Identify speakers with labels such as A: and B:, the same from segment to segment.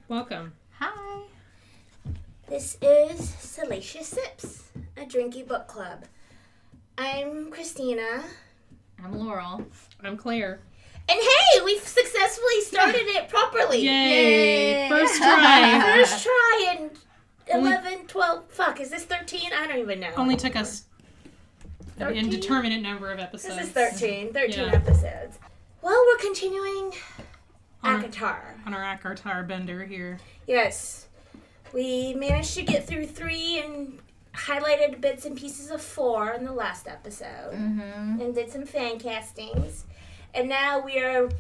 A: Welcome.
B: Hi.
C: This is Salacious Sips, a drinky book club. I'm Christina.
B: I'm Laurel.
A: I'm Claire.
C: And hey, we've successfully started it properly.
A: Yay! First try.
C: First try in 11, 12, is this 13? I don't even know.
A: Only took us
C: 13?
A: an indeterminate number of episodes.
C: This is 13
A: Yeah.
C: episodes. Well, we're continuing ACOTAR.
A: On our ACOTAR bender here.
C: Yes. We managed to get through 3 and highlighted bits and pieces of 4 in the last episode.
B: Mm-hmm.
C: And did some fan castings. And now we are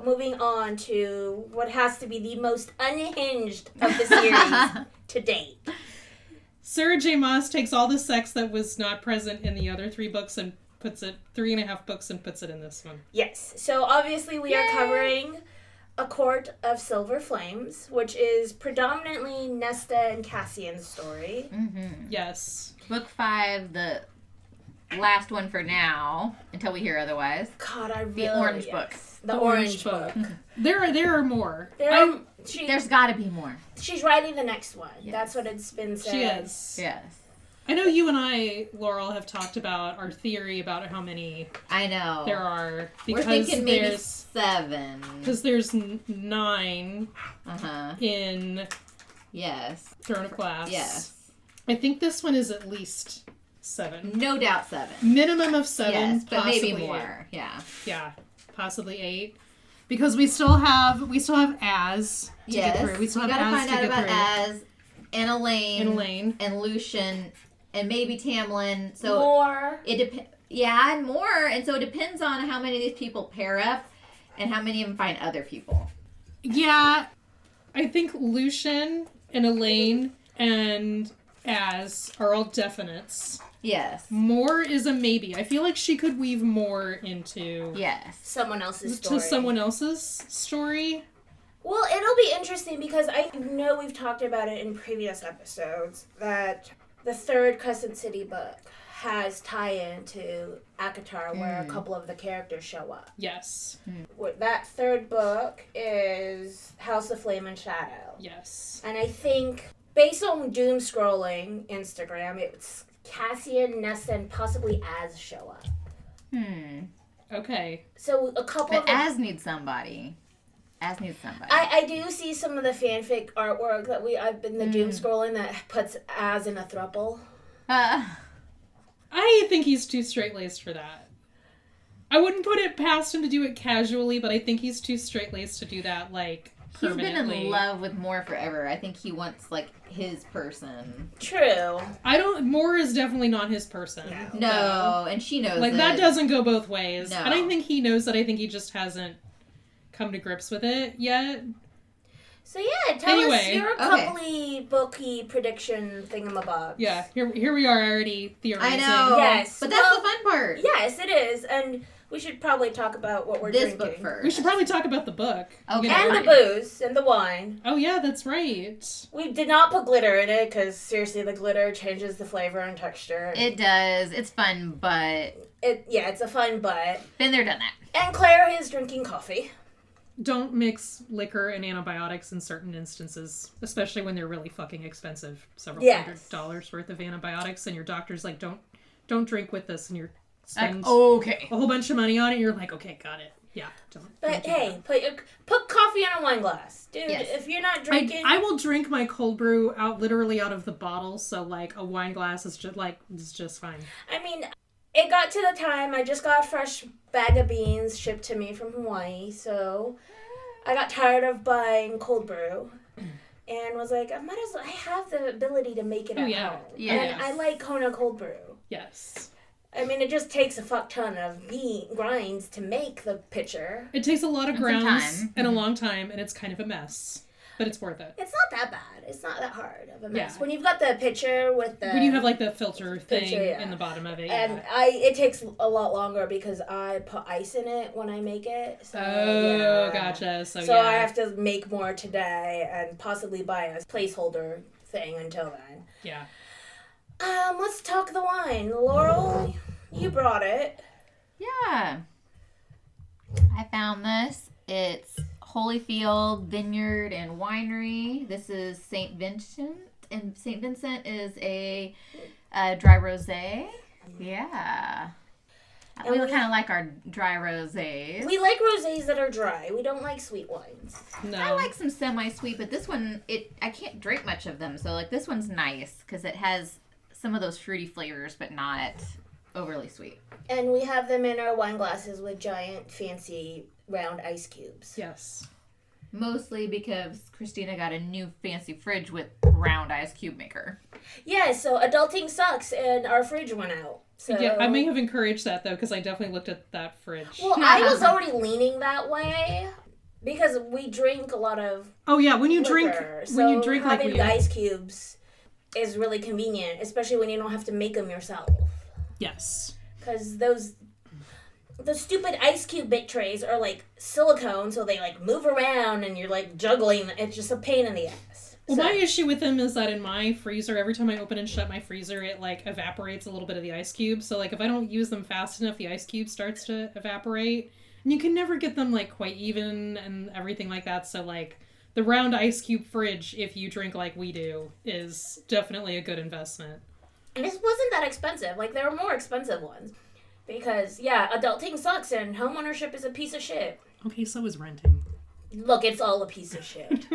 C: moving on to what has to be the most unhinged of the series to date.
A: Sarah J. Maas takes all the sex that was not present in the other 3 books and puts it, 3.5 books, and puts it in this one.
C: Yes. So obviously we are covering A Court of Silver Flames, which is predominantly Nesta and Cassian's story.
B: Mm-hmm.
A: Yes.
B: Book 5, the last one for now, until we hear otherwise.
C: God, I really...
B: The orange book.
C: The orange book.
A: There are more.
B: There's gotta be more.
C: She's writing the next one.
B: Yes.
C: That's what it's been said.
A: She is.
B: Yes.
A: I know you and I, Laurel, have talked about our theory about how many
B: I know.
A: there are.
B: We're thinking maybe 7.
A: Because there's 9
B: Uh-huh.
A: in
B: Yes.
A: Throne of Glass.
B: Yes.
A: I think this one is at least 7.
B: No doubt 7.
A: Minimum of 7.
B: Yes, but maybe
A: possibly
B: more.
A: 8.
B: Yeah.
A: Yeah, possibly 8. Because we still have Az to get through. We still have
B: gotta
A: Az
B: find
A: to
B: out
A: get
B: about
A: through.
B: Az and Elaine. And Lucian and maybe Tamlin. So
C: More.
B: it depends. Yeah, and more. And so it depends on how many of these people pair up and how many of them find other people.
A: Yeah, I think Lucian and Elaine and Az are all definites.
B: Yes.
A: More is a maybe. I feel like she could weave more into
C: Someone else's story.
A: to someone else's story.
C: Well, it'll be interesting because I know we've talked about it in previous episodes that the 3rd Crescent City book has tie-in to ACOTAR where a couple of the characters show up.
A: Yes.
C: That 3rd book is House of Flame and Shadow.
A: Yes.
C: And I think, based on doom scrolling Instagram, it's Cassian, Nesta, and possibly Az show up.
A: Okay.
C: So a couple
B: But
C: of them...
B: Az needs somebody. Az needs somebody.
C: I do see some of the fanfic artwork that I've been doom scrolling that puts Az in a throuple.
A: I think he's too straight-laced for that. I wouldn't put it past him to do it casually, but I think he's too straight-laced to do that, like, permanently.
B: He's been in love with Moore forever. I think he wants, like, his person.
C: True.
A: Moore is definitely not his person.
B: No, and she knows
A: Like,
B: it.
A: that doesn't go both ways.
B: No.
A: And I think he knows that. I think he just hasn't come to grips with it yet.
C: So yeah, tell us your
B: Okay.
C: coupley, booky prediction thingamabobs.
A: Yeah, here we are already theorizing.
B: I know.
C: Yes.
B: But that's the fun part.
C: Yes, it is. And we should probably talk about what we're
B: This
C: drinking.
B: book first.
A: We should probably talk about the book.
B: Okay.
C: And the booze and the wine.
A: Oh yeah, that's right.
C: We did not put glitter in it because seriously, the glitter changes the flavor and texture.
B: It does. It's fun, but...
C: It's a fun butt.
B: Been there, done that.
C: And Claire is drinking coffee.
A: Don't mix liquor and antibiotics in certain instances, especially when they're really fucking expensive. Several $100 worth of antibiotics, and your doctor's like, don't drink with this, and you're spend
B: Okay.
A: a whole bunch of money on it. You're like, okay, got it. Yeah,
C: But
A: don't do
C: hey,
A: that.
C: put coffee in a wine glass. Dude,
B: Yes.
C: if you're not drinking...
A: I will drink my cold brew literally out of the bottle, so like a wine glass is just fine.
C: I mean, it got to the time, I just got a fresh bag of beans shipped to me from Hawaii, so I got tired of buying cold brew and was like, I have the ability to make it at home.
B: Yes.
C: And I like Kona cold brew.
A: Yes.
C: I mean, it just takes a fuck ton of grinds to make the pitcher.
A: It takes a lot of
B: And some
A: grounds
B: time.
A: and a long time, and it's kind of a mess. But it's worth it.
C: It's not that bad. It's not that hard of a mess.
A: Yeah.
C: When you've got the pitcher with the...
A: When you have like the filter thing
C: Filter,
A: in the bottom of it.
C: And it takes a lot longer because I put ice in it when I make it. So,
A: Gotcha.
C: So I have to make more today and possibly buy a placeholder thing until then.
A: Yeah.
C: Let's talk the wine. Laurel, you brought it.
B: Yeah. I found this. It's Holyfield Vineyard and Winery. This is St. Vincent. And St. Vincent is a dry rosé. Yeah. We kind of like our dry rosés.
C: We like rosés that are dry. We don't like sweet wines.
A: No.
B: I like some semi-sweet, but this one, I can't drink much of them. So, like, this one's nice because it has some of those fruity flavors, but not overly sweet.
C: And we have them in our wine glasses with giant, fancy, round ice cubes.
A: Yes.
B: Mostly because Christina got a new fancy fridge with round ice cube maker.
C: Yeah, so adulting sucks, and our fridge went out. So...
A: Yeah, I may have encouraged that, though, because I definitely looked at that fridge.
C: Well, I was already leaning that way because we drink a lot of
A: oh, yeah, when you
C: liquor,
A: drink
C: having
A: like we
C: ice cubes is really convenient, especially when you don't have to make them yourself.
A: Yes.
C: Because those stupid ice cube bit trays are like silicone, so they like move around and you're like juggling. It's just a pain in the ass.
A: Well, my issue with them is that in my freezer, every time I open and shut my freezer, it like evaporates a little bit of the ice cube. So like if I don't use them fast enough, the ice cube starts to evaporate. And you can never get them like quite even and everything like that. So like the round ice cube fridge, if you drink like we do, is definitely a good investment.
C: And this wasn't that expensive. Like there were more expensive ones. Because, yeah, adulting sucks and homeownership is a piece of shit.
A: Okay, so is renting.
C: Look, it's all a piece of shit.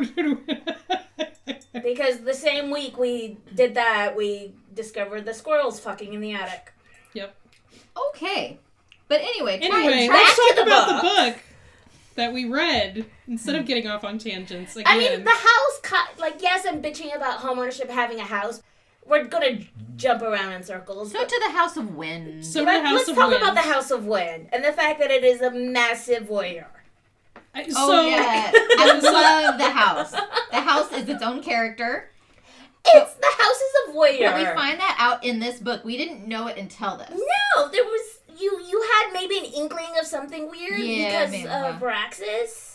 C: Because the same week we did that, we discovered the squirrels fucking in the attic.
A: Yep.
B: Okay. But anyway,
A: let's talk about the book that we read instead of getting off on tangents again.
C: I mean, the house, yes, I'm bitching about homeownership having a house. We're gonna jump around in circles.
B: So to the House of Wind.
C: Let's talk about the House of Wind and the fact that it is a massive voyeur.
B: Yeah, I love the house. The house is its own character.
C: The house is a voyeur.
B: But we find that out in this book. We didn't know it until this.
C: No, there was you had maybe an inkling of something weird because of Braxis.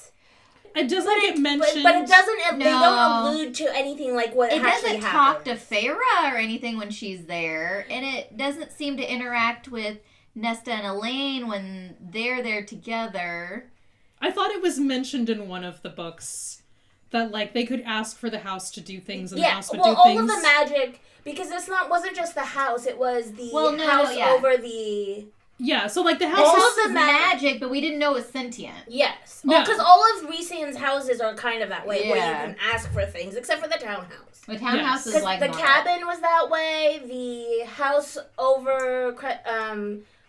A: It doesn't get mentioned.
C: But it doesn't. No. They don't allude to anything like what actually happens.
B: It doesn't talk to Faerie or anything when she's there, and it doesn't seem to interact with Nesta and Elaine when they're there together.
A: I thought it was mentioned in one of the books that like they could ask for the house to do things, and the house would do things.
C: All of the magic, because wasn't just the house; it was the house over the.
A: Yeah, so like the house
B: all of the magic, but we didn't know it was sentient.
C: Yes. Well, because all of Rhysand's houses are kind of that way, where you can ask for things, except for the townhouse.
B: The townhouse is like
C: the cabin was that way. The house over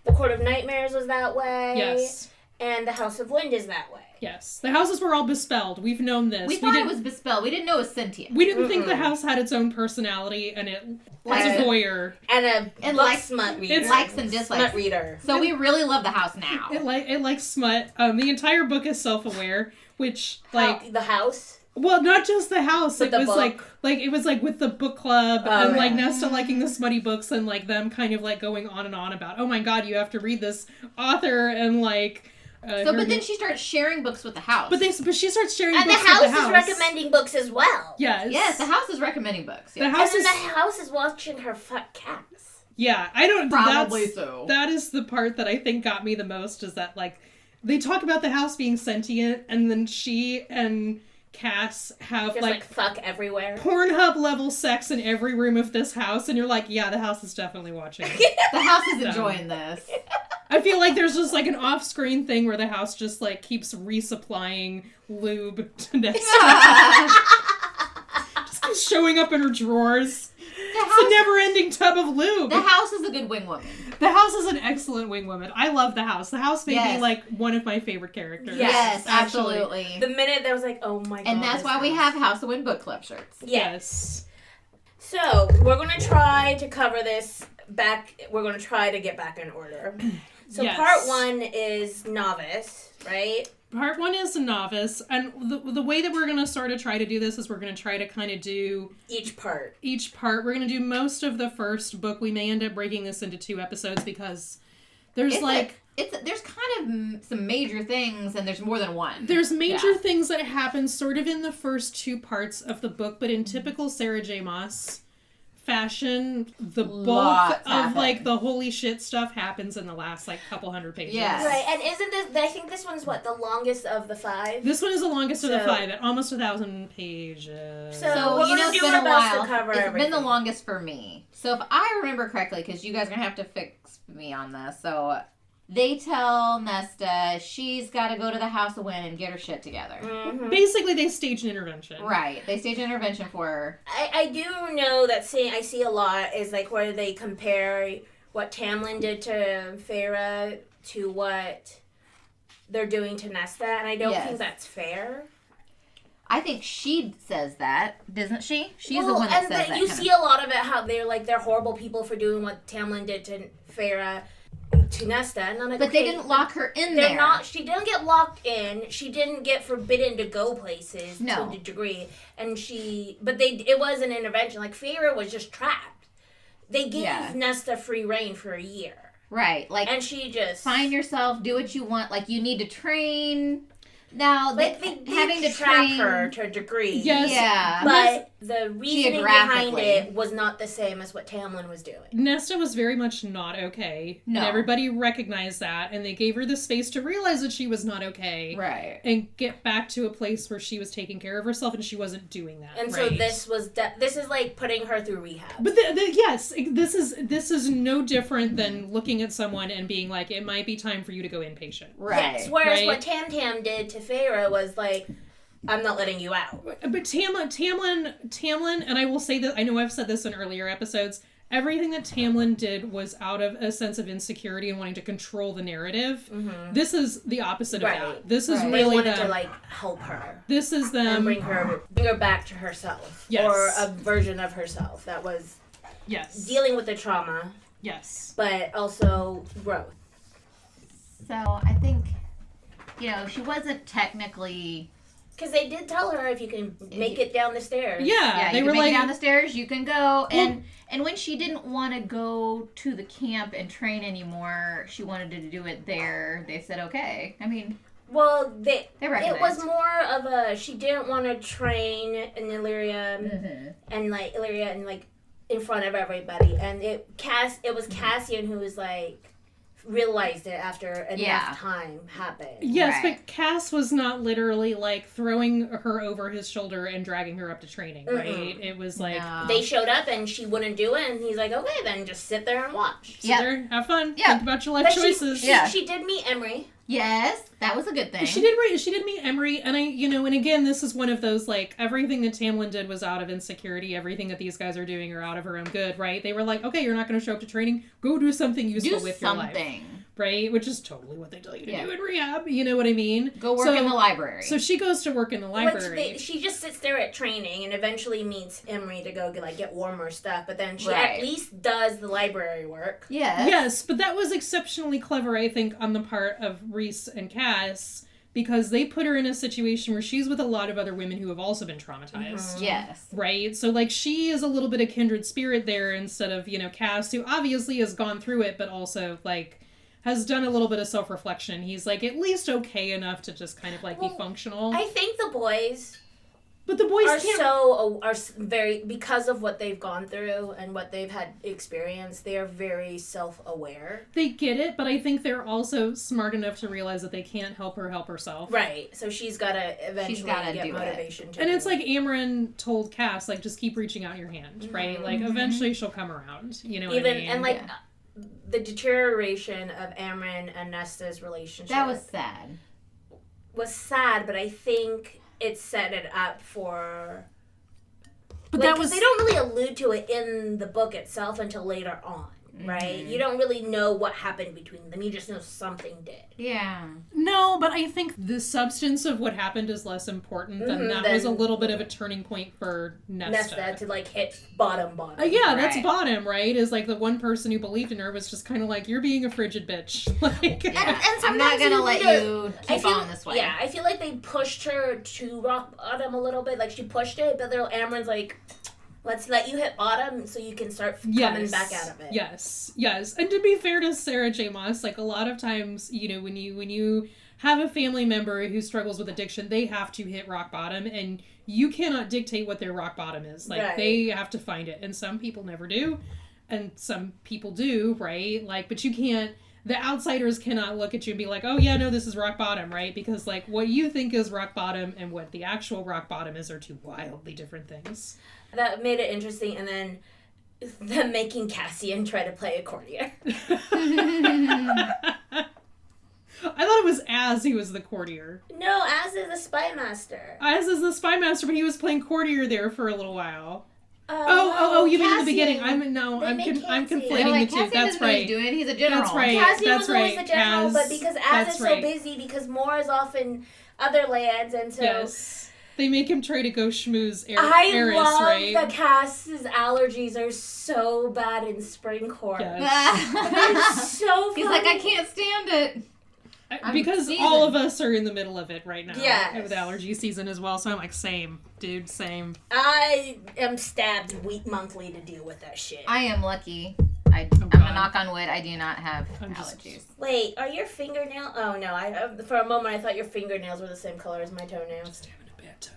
C: the Court of Nightmares was that way.
A: Yes.
C: And the House of Wind is that way.
A: Yes. The houses were all bespelled. We've known this.
B: We thought it was bespelled. We didn't know it was sentient.
A: We didn't think the house had its own personality, and it was a voyeur.
C: And a smut reader.
B: It likes and dislikes.
C: Smut reader.
B: So we really love the house now.
A: It likes smut. The entire book is self-aware, which, like...
C: The house?
A: Well, not just the house.
C: With
A: it was it was like with the book club and like Nesta liking the smutty books and like them kind of like going on and on about, oh my god, you have to read this author and like...
B: but then she starts sharing books with the house.
A: But she starts sharing books
C: with
A: the house.
C: And the house is recommending books as well.
A: Yes.
B: Yes, the house is recommending books.
C: Yeah. The house is watching her fuck cats.
A: Yeah, I don't...
B: Probably so.
A: That is the part that I think got me the most, is that, like, they talk about the house being sentient, and then she and Cass have,
C: just, like fuck everywhere.
A: Pornhub-level sex in every room of this house, and you're like, yeah, the house is definitely watching.
B: The house is enjoying this.
A: I feel like there's just, like, an off-screen thing where the house just, like, keeps resupplying lube to Nesta. Just keeps showing up in her drawers. It's a never-ending tub of lube.
B: The house is a good wing woman.
A: The house is an excellent wing woman. I love the house. The house may be, like, one of my favorite characters.
B: Yes, absolutely.
C: The minute there was like, oh my god.
B: And that's why we have House of Wind book club shirts.
C: Yes. So, we're going to try to cover this back. We're going to try to get back in order. So, part 1 is novice, right?
A: Part 1 is a novice, and the way that we're going to sort of try to do this is we're going to try to kind of do...
C: Each part.
A: We're going to do most of the first book. We may end up breaking this into 2 episodes because there's
B: there's kind of some major things, and there's more than one.
A: There's major things that happen sort of in the first 2 parts of the book, but in typical Sarah J. Maas fashion, the bulk
B: Lots
A: of
B: happen.
A: like the holy shit stuff happens in the last like couple hundred pages.
B: Yes.
C: Right, and isn't this? I think this one's what, the longest of the 5.
A: This one is the longest of the
C: So-
A: 5 at almost 1,000 pages.
C: So-
B: So, you
C: we're
B: know,
C: gonna
B: it's
C: do
B: been
C: our
B: a
C: best to
B: while.
C: cover
B: It's been
C: everything.
B: the longest for me. So if I remember correctly, because you guys are going to have to fix me on this. So they tell Nesta she's got to go to the House of Wind and get her shit together.
C: Mhm.
A: Basically, they stage an intervention.
B: Right. They stage an intervention for her.
C: I do know that I see a lot is like where they compare what Tamlin did to Faerie to what they're doing to Nesta, and I don't
B: Yes.
C: think that's fair.
B: I think she says that, doesn't she? She's the one that says that.
C: You
B: kind
C: see a lot of it how they're horrible people for doing what Tamlin did to Faerie to Nesta, and I'm like,
B: But
C: okay,
B: they didn't lock her in
C: They're
B: there.
C: not. She didn't get locked in. She didn't get forbidden to go places
B: No.
C: to a degree. And it was an intervention. Like Faerie was just trapped. They gave
B: Yeah.
C: Nesta free reign for a year,
B: Right. Like,
C: and she just
B: find yourself, do what you want. Like, you need to train. Now,
C: Like they
B: having to
C: trap
B: train
C: her to a degree.
A: Yes.
B: Yeah.
C: But the reasoning behind
B: Geographically.
C: it was not the same as what Tamlin was doing.
A: Nesta was very much not okay.
B: No.
A: And everybody recognized that, and they gave her the space to realize that she was not okay.
B: Right.
A: And get back to a place where she was taking care of herself, and she wasn't doing that.
C: And so
A: right?
C: this is like putting her through rehab.
A: But yes, this is no different than looking at someone and being like, it might be time for you to go inpatient.
B: Right.
C: Yes, whereas
A: Right.
C: what Tam did to Faerie was like, I'm not letting you out.
A: But Tamlin, and I will say that, I know I've said this in earlier episodes, everything that Tamlin did was out of a sense of insecurity and wanting to control the narrative.
C: Mm-hmm.
A: This is the opposite of
C: Right.
A: that. This is
B: Right.
C: They
A: really
C: wanted
A: them.
C: to like help her
A: This is
C: and
A: them.
C: bring her back to herself,
A: Yes.
C: or a version of herself that was
A: Yes.
C: dealing with the trauma,
A: Yes.
C: but also growth.
B: So, I think, she wasn't technically...
C: Because they did tell her if you can make it down the stairs.
A: Yeah,
B: you
A: they
B: can
A: were
B: make
A: like,
B: it down the stairs, you can go. And when she didn't want to go to the camp and train anymore, she wanted to do it there. They said, okay. I mean,
C: Well,
B: they
C: it
B: recognized.
C: was more of a, she didn't want to train in Illyria
B: Mhm.
C: and like in front of everybody, and it was Cassian who was like realized it after enough time happened.
A: yes,
B: Right.
A: but Cass was not literally like throwing her over his shoulder and dragging her up to training, right? It was like,
B: No.
C: They showed up and she wouldn't do it, and he's like, okay, then just sit there and watch.
A: sit
B: Yep.
A: there, have fun,
B: Yep.
A: think about your life
C: But
A: choices.
C: she did meet Emery.
B: Yes, that was a good thing.
A: She did meet Emery, and and again, this is one of those, like, everything that Tamlin did was out of insecurity, everything that these guys are doing are out of her own good, right? They were like, okay, you're not going to show up to training, go do something useful with your life. Right? Which is totally what they tell you to do in rehab, you know what I mean?
B: Go work in the library.
A: So she goes to work in the library.
C: She just sits there at training and eventually meets Emery to go get warmer stuff, but then she
B: Right.
C: at least does the library work.
B: Yes.
A: Yes, but that was exceptionally clever, I think, on the part of Reese and Cass, because they put her in a situation where she's with a lot of other women who have also been traumatized.
B: Yes.
A: Right? So, like, she is a little bit of kindred spirit there instead of, Cass, who obviously has gone through it, but also, like, has done a little bit of self-reflection. He's, like, at least okay enough to just kind of, like, be functional.
C: I think the boys
A: But the boys can't...
C: are very, because of what they've gone through and what they've had experienced, they are very self-aware.
A: They get it, but I think they're also smart enough to realize that they can't help her help herself.
C: Right. So she's got to eventually get
B: do
C: motivation to
A: And
C: do
A: it's like Amren told Cass, like, just keep reaching out your hand, right? Like, eventually she'll come around, you know what I mean?
C: And, like, the deterioration of Amren and Nesta's relationship.
B: That was sad.
C: Was sad, but I think it set it up for...
A: But
C: like,
A: that was...
C: 'cause they don't really allude to it in the book itself until later on, right? You don't really know what happened between them. You just know something did.
B: Yeah.
A: No, but I think the substance of what happened is less important than that was a little bit of a turning point for Nesta.
C: To, like, hit bottom.
A: Yeah, that's
B: Right.
A: bottom, right? Is like the one person who believed in her was just kind of like, you're being a frigid bitch. Like,
C: And
B: I'm
C: sometimes
B: not going to let you
C: I
B: keep
C: feel,
B: on this way.
C: Yeah, I feel like they pushed her to rock bottom a little bit. Like, she pushed it, but little Amren's like, let's let you hit bottom so you can start coming back out of it.
A: Yes. And to be fair to Sarah J. Maas, like, a lot of times, when you have a family member who struggles with addiction, they have to hit rock bottom, and you cannot dictate what their rock bottom is. Like,
C: Right.
A: they have to find it, and some people never do, and some people do, right? Like, but you can't, the outsiders cannot look at you and be like, oh yeah, no, this is rock bottom, right? Because, like, what you think is rock bottom and what the actual rock bottom is are two wildly different things.
C: That made it interesting, and then them making Cassian try to play a courtier.
A: I thought it was Az who was the courtier.
C: No, Az is the spy master.
A: Az is the spy master, but he was playing courtier there for a little while.
C: No,
A: You mean in the
C: Cassian.
A: beginning? I'm
C: They make
A: I'm
C: Cassian.
A: conflating
B: Like,
A: the two.
B: Cassian
A: That's
B: doesn't really
A: right.
B: do it. He's a general.
A: That's right.
C: Cassian
A: That's
C: was always
A: right.
C: the general,
A: Az,
C: but because Az
A: that's
C: is so
A: right.
C: busy, because Moore is off in other lands, and so...
A: Yes. They make him try to go schmooze
C: I
A: Eris,
C: love
A: right?
C: that Cass's allergies are so bad in spring court.
A: Yes.
C: They're so funny.
B: He's like, I can't stand it.
A: Because
B: seasoned.
A: all of us are in the middle of it right now.
C: Yes.
A: With allergy season as well, so I'm like, same, dude, same.
C: I am stabbed monthly to deal with that shit.
B: I am lucky. I'm
A: God.
B: gonna knock on wood. I do not have
A: I'm just-
B: allergies.
C: Wait, are your fingernails? Oh no! For a moment I thought your fingernails were the same color as my toenails.
A: Just having a bad time.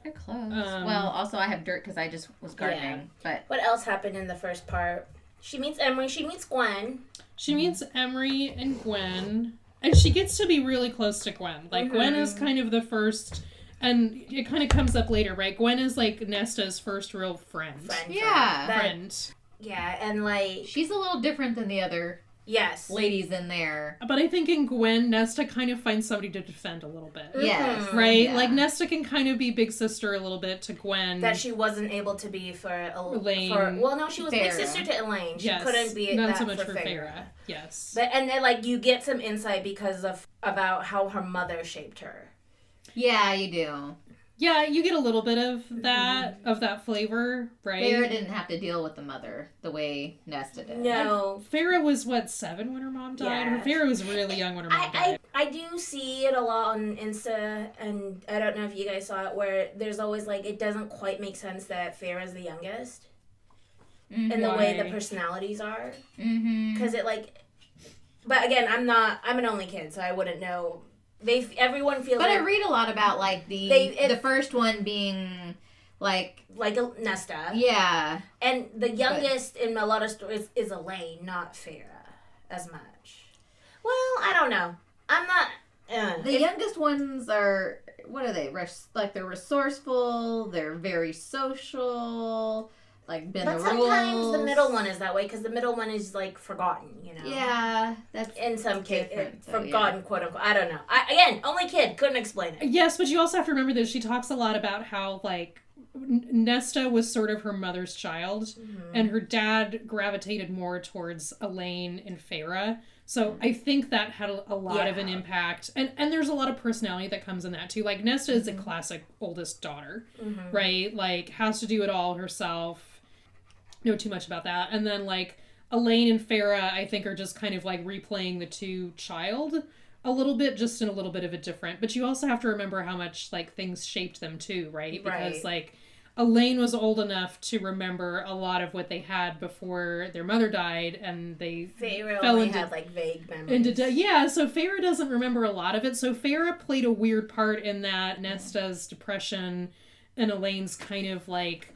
B: They're close. Well, also I have dirt because I just was gardening. But
C: What else happened in the first part? She meets Emery. She meets Gwen.
A: She meets Emery and Gwen, and she gets to be really close to Gwen. Like, Gwen is kind of the first, and it kind of comes up later, right? Gwen is, like, Nesta's first real friend.
B: Yeah.
A: Friend.
C: Yeah, and like
B: she's a little different than the other
C: yes,
B: ladies in there.
A: But I think in Gwen, Nesta kind of finds somebody to defend a little bit.
B: Yes.
A: Right?
B: Yeah.
A: Like, Nesta can kind of be big sister a little bit to Gwen.
C: that she wasn't able to be for
A: Elaine.
C: well, no, she was big
B: Farrah.
C: sister to Elaine. She
A: Yes.
C: couldn't be
A: Not
C: that
A: so much
C: for
A: for
C: Farrah.
A: Farrah. Yes.
C: But and then like you get some insight because of about how her mother shaped her.
B: Yeah, you do.
A: Yeah, you get a little bit of that flavor, right?
B: Farrah didn't have to deal with the mother the way Nesta did.
C: No,
A: Farrah was, 7 when her mom died?
C: Yeah.
A: Her Farrah was really young when her mom died.
C: I do see it a lot on Insta, and I don't know if you guys saw it, where there's always like it doesn't quite make sense that Farrah's the youngest in the way the
A: Why?
C: personalities are,
B: Mm-hmm.
C: because it like. But again, I'm an only kid, so I wouldn't know. Everyone feels
B: But I
C: like
B: read a lot about like the first one being like
C: a Nesta,
B: yeah.
C: and the youngest in a lot of stories is Elaine, not Farrah, as much. Well, I don't know. I'm not.
B: The youngest ones are what are they? They're resourceful. They're very social. Like bend
C: But
B: the
C: sometimes
B: rules.
C: the middle one is that way because the middle one is like forgotten, you know.
B: Yeah, that's
C: In some cases,
B: different, so,
C: forgotten, quote unquote. I don't know. Again, only kid, couldn't explain it.
A: Yes, but you also have to remember that she talks a lot about how, like, Nesta was sort of her mother's child, and her dad gravitated more towards Elaine and Farrah. So I think that had a lot of an impact. And there's a lot of personality that comes in that, too. Like, Nesta is a classic oldest daughter, right? Like, has to do it all herself. Know too much about that. And then, like, Elaine and Farrah, I think, are just kind of, like, replaying the two child a little bit, just in a little bit of a different. But you also have to remember how much, like, things shaped them, too, right? Because, like, Elaine was old enough to remember a lot of what they had before their mother died, and they
C: Farrah
A: fell
C: only
A: into
C: had like vague memories.
A: so Farrah doesn't remember a lot of it. So Farrah played a weird part in that Nesta's depression and Elaine's kind of like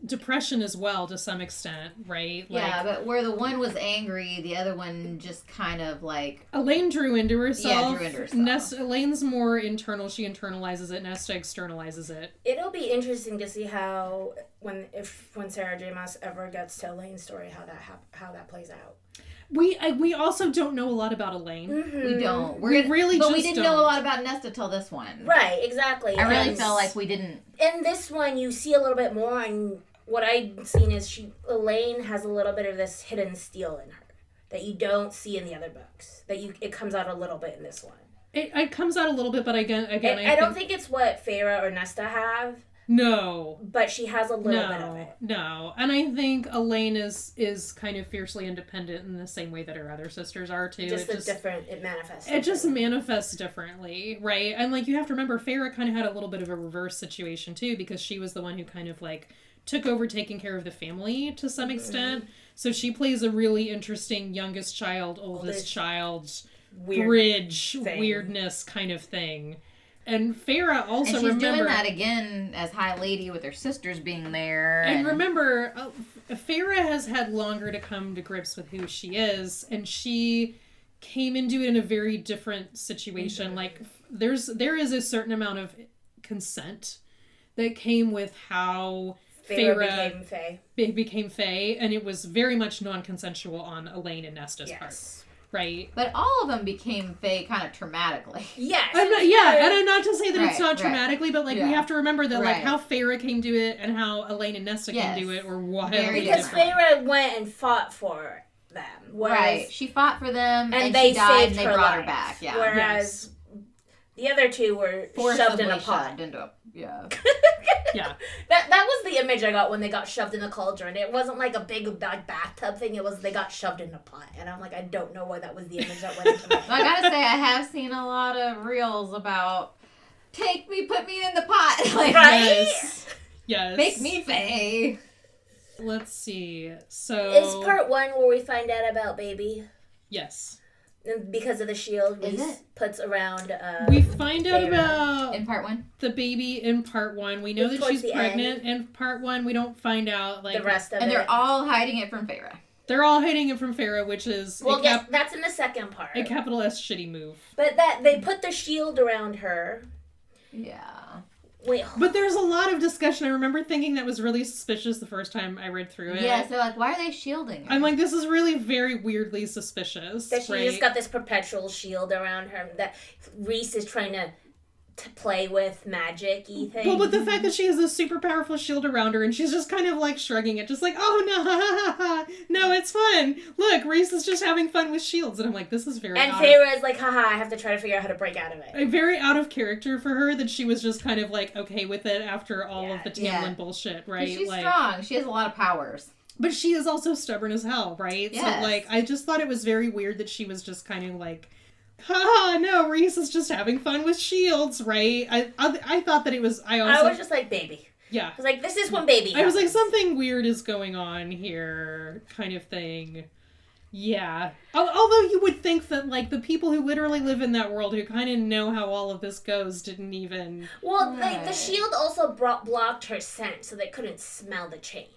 A: depression as well to some extent, right? Like,
B: yeah, but where the one was angry, the other one just kind of like
A: Elaine drew into herself.
B: Yeah, drew into herself.
A: Elaine's more internal. She internalizes it. Nesta externalizes it.
C: It'll be interesting to see how when Sarah J. Maas ever gets to Elaine's story, how that plays out.
A: We also don't know a lot about Elaine.
B: we don't.
A: We really
B: but
A: just
B: we didn't
A: don't.
B: know a lot about Nesta till this one.
C: Right, exactly.
B: I really
C: And
B: felt like we didn't.
C: in this one you see a little bit more, and what I've seen is Elaine has a little bit of this hidden steel in her that you don't see in the other books. It comes out a little bit in this one.
A: It comes out a little bit, but again,
C: I don't think it's what Farrah or Nesta have,
A: no.
C: but she has a little bit of it.
A: No, and I think Elaine is kind of fiercely independent in the same way that her other sisters are too.
C: It manifests.
A: It just manifests differently, right? And like you have to remember, Farrah kind of had a little bit of a reverse situation too, because she was the one who kind of like took over taking care of the family to some extent. So she plays a really interesting youngest child, oldest child bridge weirdness kind of thing. And Farah also,
B: and she's doing that again as High Lady with her sisters being there.
A: And remember, Farah has had longer to come to grips with who she is, and she came into it in a very different situation. Mm-hmm. Like, there is a certain amount of consent that came with how Farah became Fae, and it was very much non-consensual on Elaine and Nesta's part. Right.
B: But all of them became Fae kind of traumatically.
C: Yes.
A: And not to say that it's not traumatically, but we have to remember that like how Farah came to it and how Elaine and Nesta came to it, or whatever.
C: Because Farah went and fought for them.
B: Whereas, she fought for them and they she died and they brought her back. Yeah.
C: Whereas the other two were shoved in a pot.
B: Yeah.
C: Yeah. That was the image I got when they got shoved in a cauldron. It wasn't like a big bathtub thing. It was they got shoved in a pot. And I'm like, I don't know why that was the image that went into my head.
B: I gotta say, I have seen a lot of reels about take me, put me in the pot. Like,
C: right?
A: Yes.
B: Make me Fae.
A: Let's see. So
C: it's part 1 where we find out about Baby.
A: Yes.
C: Because of the shield Reese puts around
A: we find out about
B: in part 1
A: the baby in part 1. We know that she's pregnant in part 1. We don't find out like
C: the rest of it.
B: And they're all hiding it from Farah.
A: They're all hiding it from Farah, which is
C: that's in the second part.
A: A capital S shitty move.
C: But that they put the shield around her.
B: Yeah.
C: Wait.
A: But there's a lot of discussion. I remember thinking that was really suspicious the first time I read through it.
B: Yeah, so like, why are they shielding her?
A: I'm like, this is really very weirdly suspicious.
C: That she just got this perpetual shield around her that Reese is trying to play with magic-y thing.
A: Well, but the fact that she has this super powerful shield around her and she's just kind of like shrugging it, just like, oh no, no, it's fun. Look, Reese is just having fun with shields. And I'm like, this is very
C: And Farah is like, haha, I have to try to figure out how to break out of it.
A: Very out of character for her that she was just kind of like okay with it after all of the Tamlin bullshit, right?
B: She's strong. She has a lot of powers.
A: But she is also stubborn as hell, right?
B: Yes.
A: So like, I just thought it was very weird that she was just kind of like, haha, no, Reese is just having fun with shields, right? I thought that it was, I
C: was just like, Baby.
A: Yeah.
C: I was like, this is when Baby happens.
A: I was like, something weird is going on here, kind of thing. Yeah. Although you would think that, like, the people who literally live in that world who kind of know how all of this goes didn't even...
C: Well, the shield also blocked her scent, so they couldn't smell the change.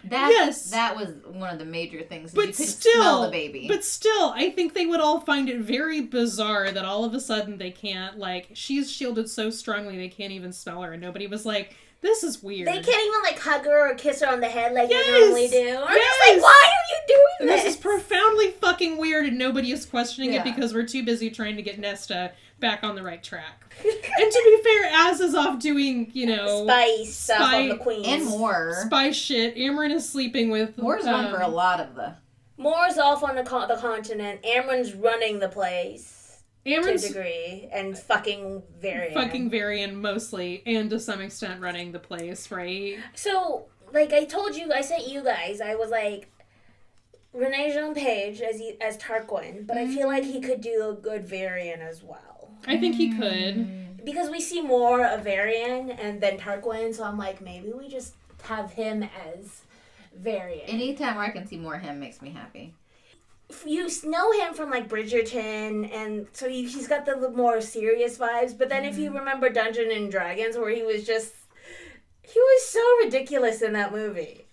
B: That was one of the major things. But you could smell the baby.
A: But still, I think they would all find it very bizarre that all of a sudden they can't, like, she's shielded so strongly they can't even smell her, and nobody was like, this is weird.
C: They can't even, like, hug her or kiss her on the head like they normally do. I'm just like, why are you doing this?
A: This is profoundly fucking weird, and nobody is questioning it because we're too busy trying to get Nesta back on the right track. And to be fair, Az is off doing, you know...
C: stuff on the Queens.
B: And more.
A: Spy shit. Amryn is sleeping with...
B: Moore's on for a lot of the...
C: Moore's off on the continent. Amryn's running the place.
A: Amryn's...
C: to a degree. And fucking Varian.
A: Fucking Varian, mostly. And to some extent running the place, right?
C: So, like I told you, I sent you guys, I was like... Renee Jean Page as Tarquin, but I feel like he could do a good Varian as well.
A: I think he could.
C: Because we see more of Varian and then Tarquin, so I'm like, maybe we just have him as Varian.
B: Anytime where I can see more of him makes me happy.
C: You know him from, like, Bridgerton, and so he's got the more serious vibes, but then if you remember Dungeons and Dragons, where he was so ridiculous in that movie.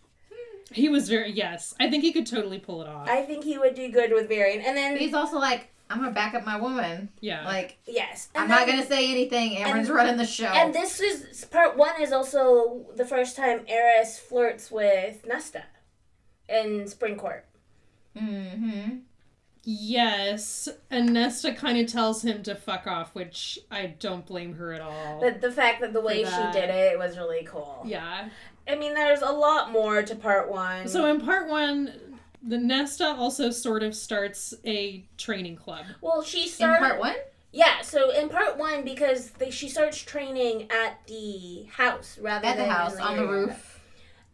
A: He was yes. I think he could totally pull it off.
C: I think he would do good with Varian. And then...
B: But he's also like, I'm going to back up my woman.
A: Yeah.
B: Like,
C: yes.
B: I'm not going to say anything. Amryn's running the show.
C: And this is... Part 1 is also the first time Eris flirts with Nesta in Springcourt.
B: Mm-hmm.
A: Yes. And Nesta kind of tells him to fuck off, which I don't blame her at all.
C: But the fact that the way she did it was really cool.
A: Yeah.
C: I mean, there's a lot more to part 1.
A: So in part 1, the Nesta also sort of starts a training club.
C: Well, she started...
B: In part 1?
C: Yeah, so in part 1, because she starts training at the house rather than...
B: At the house, on the roof.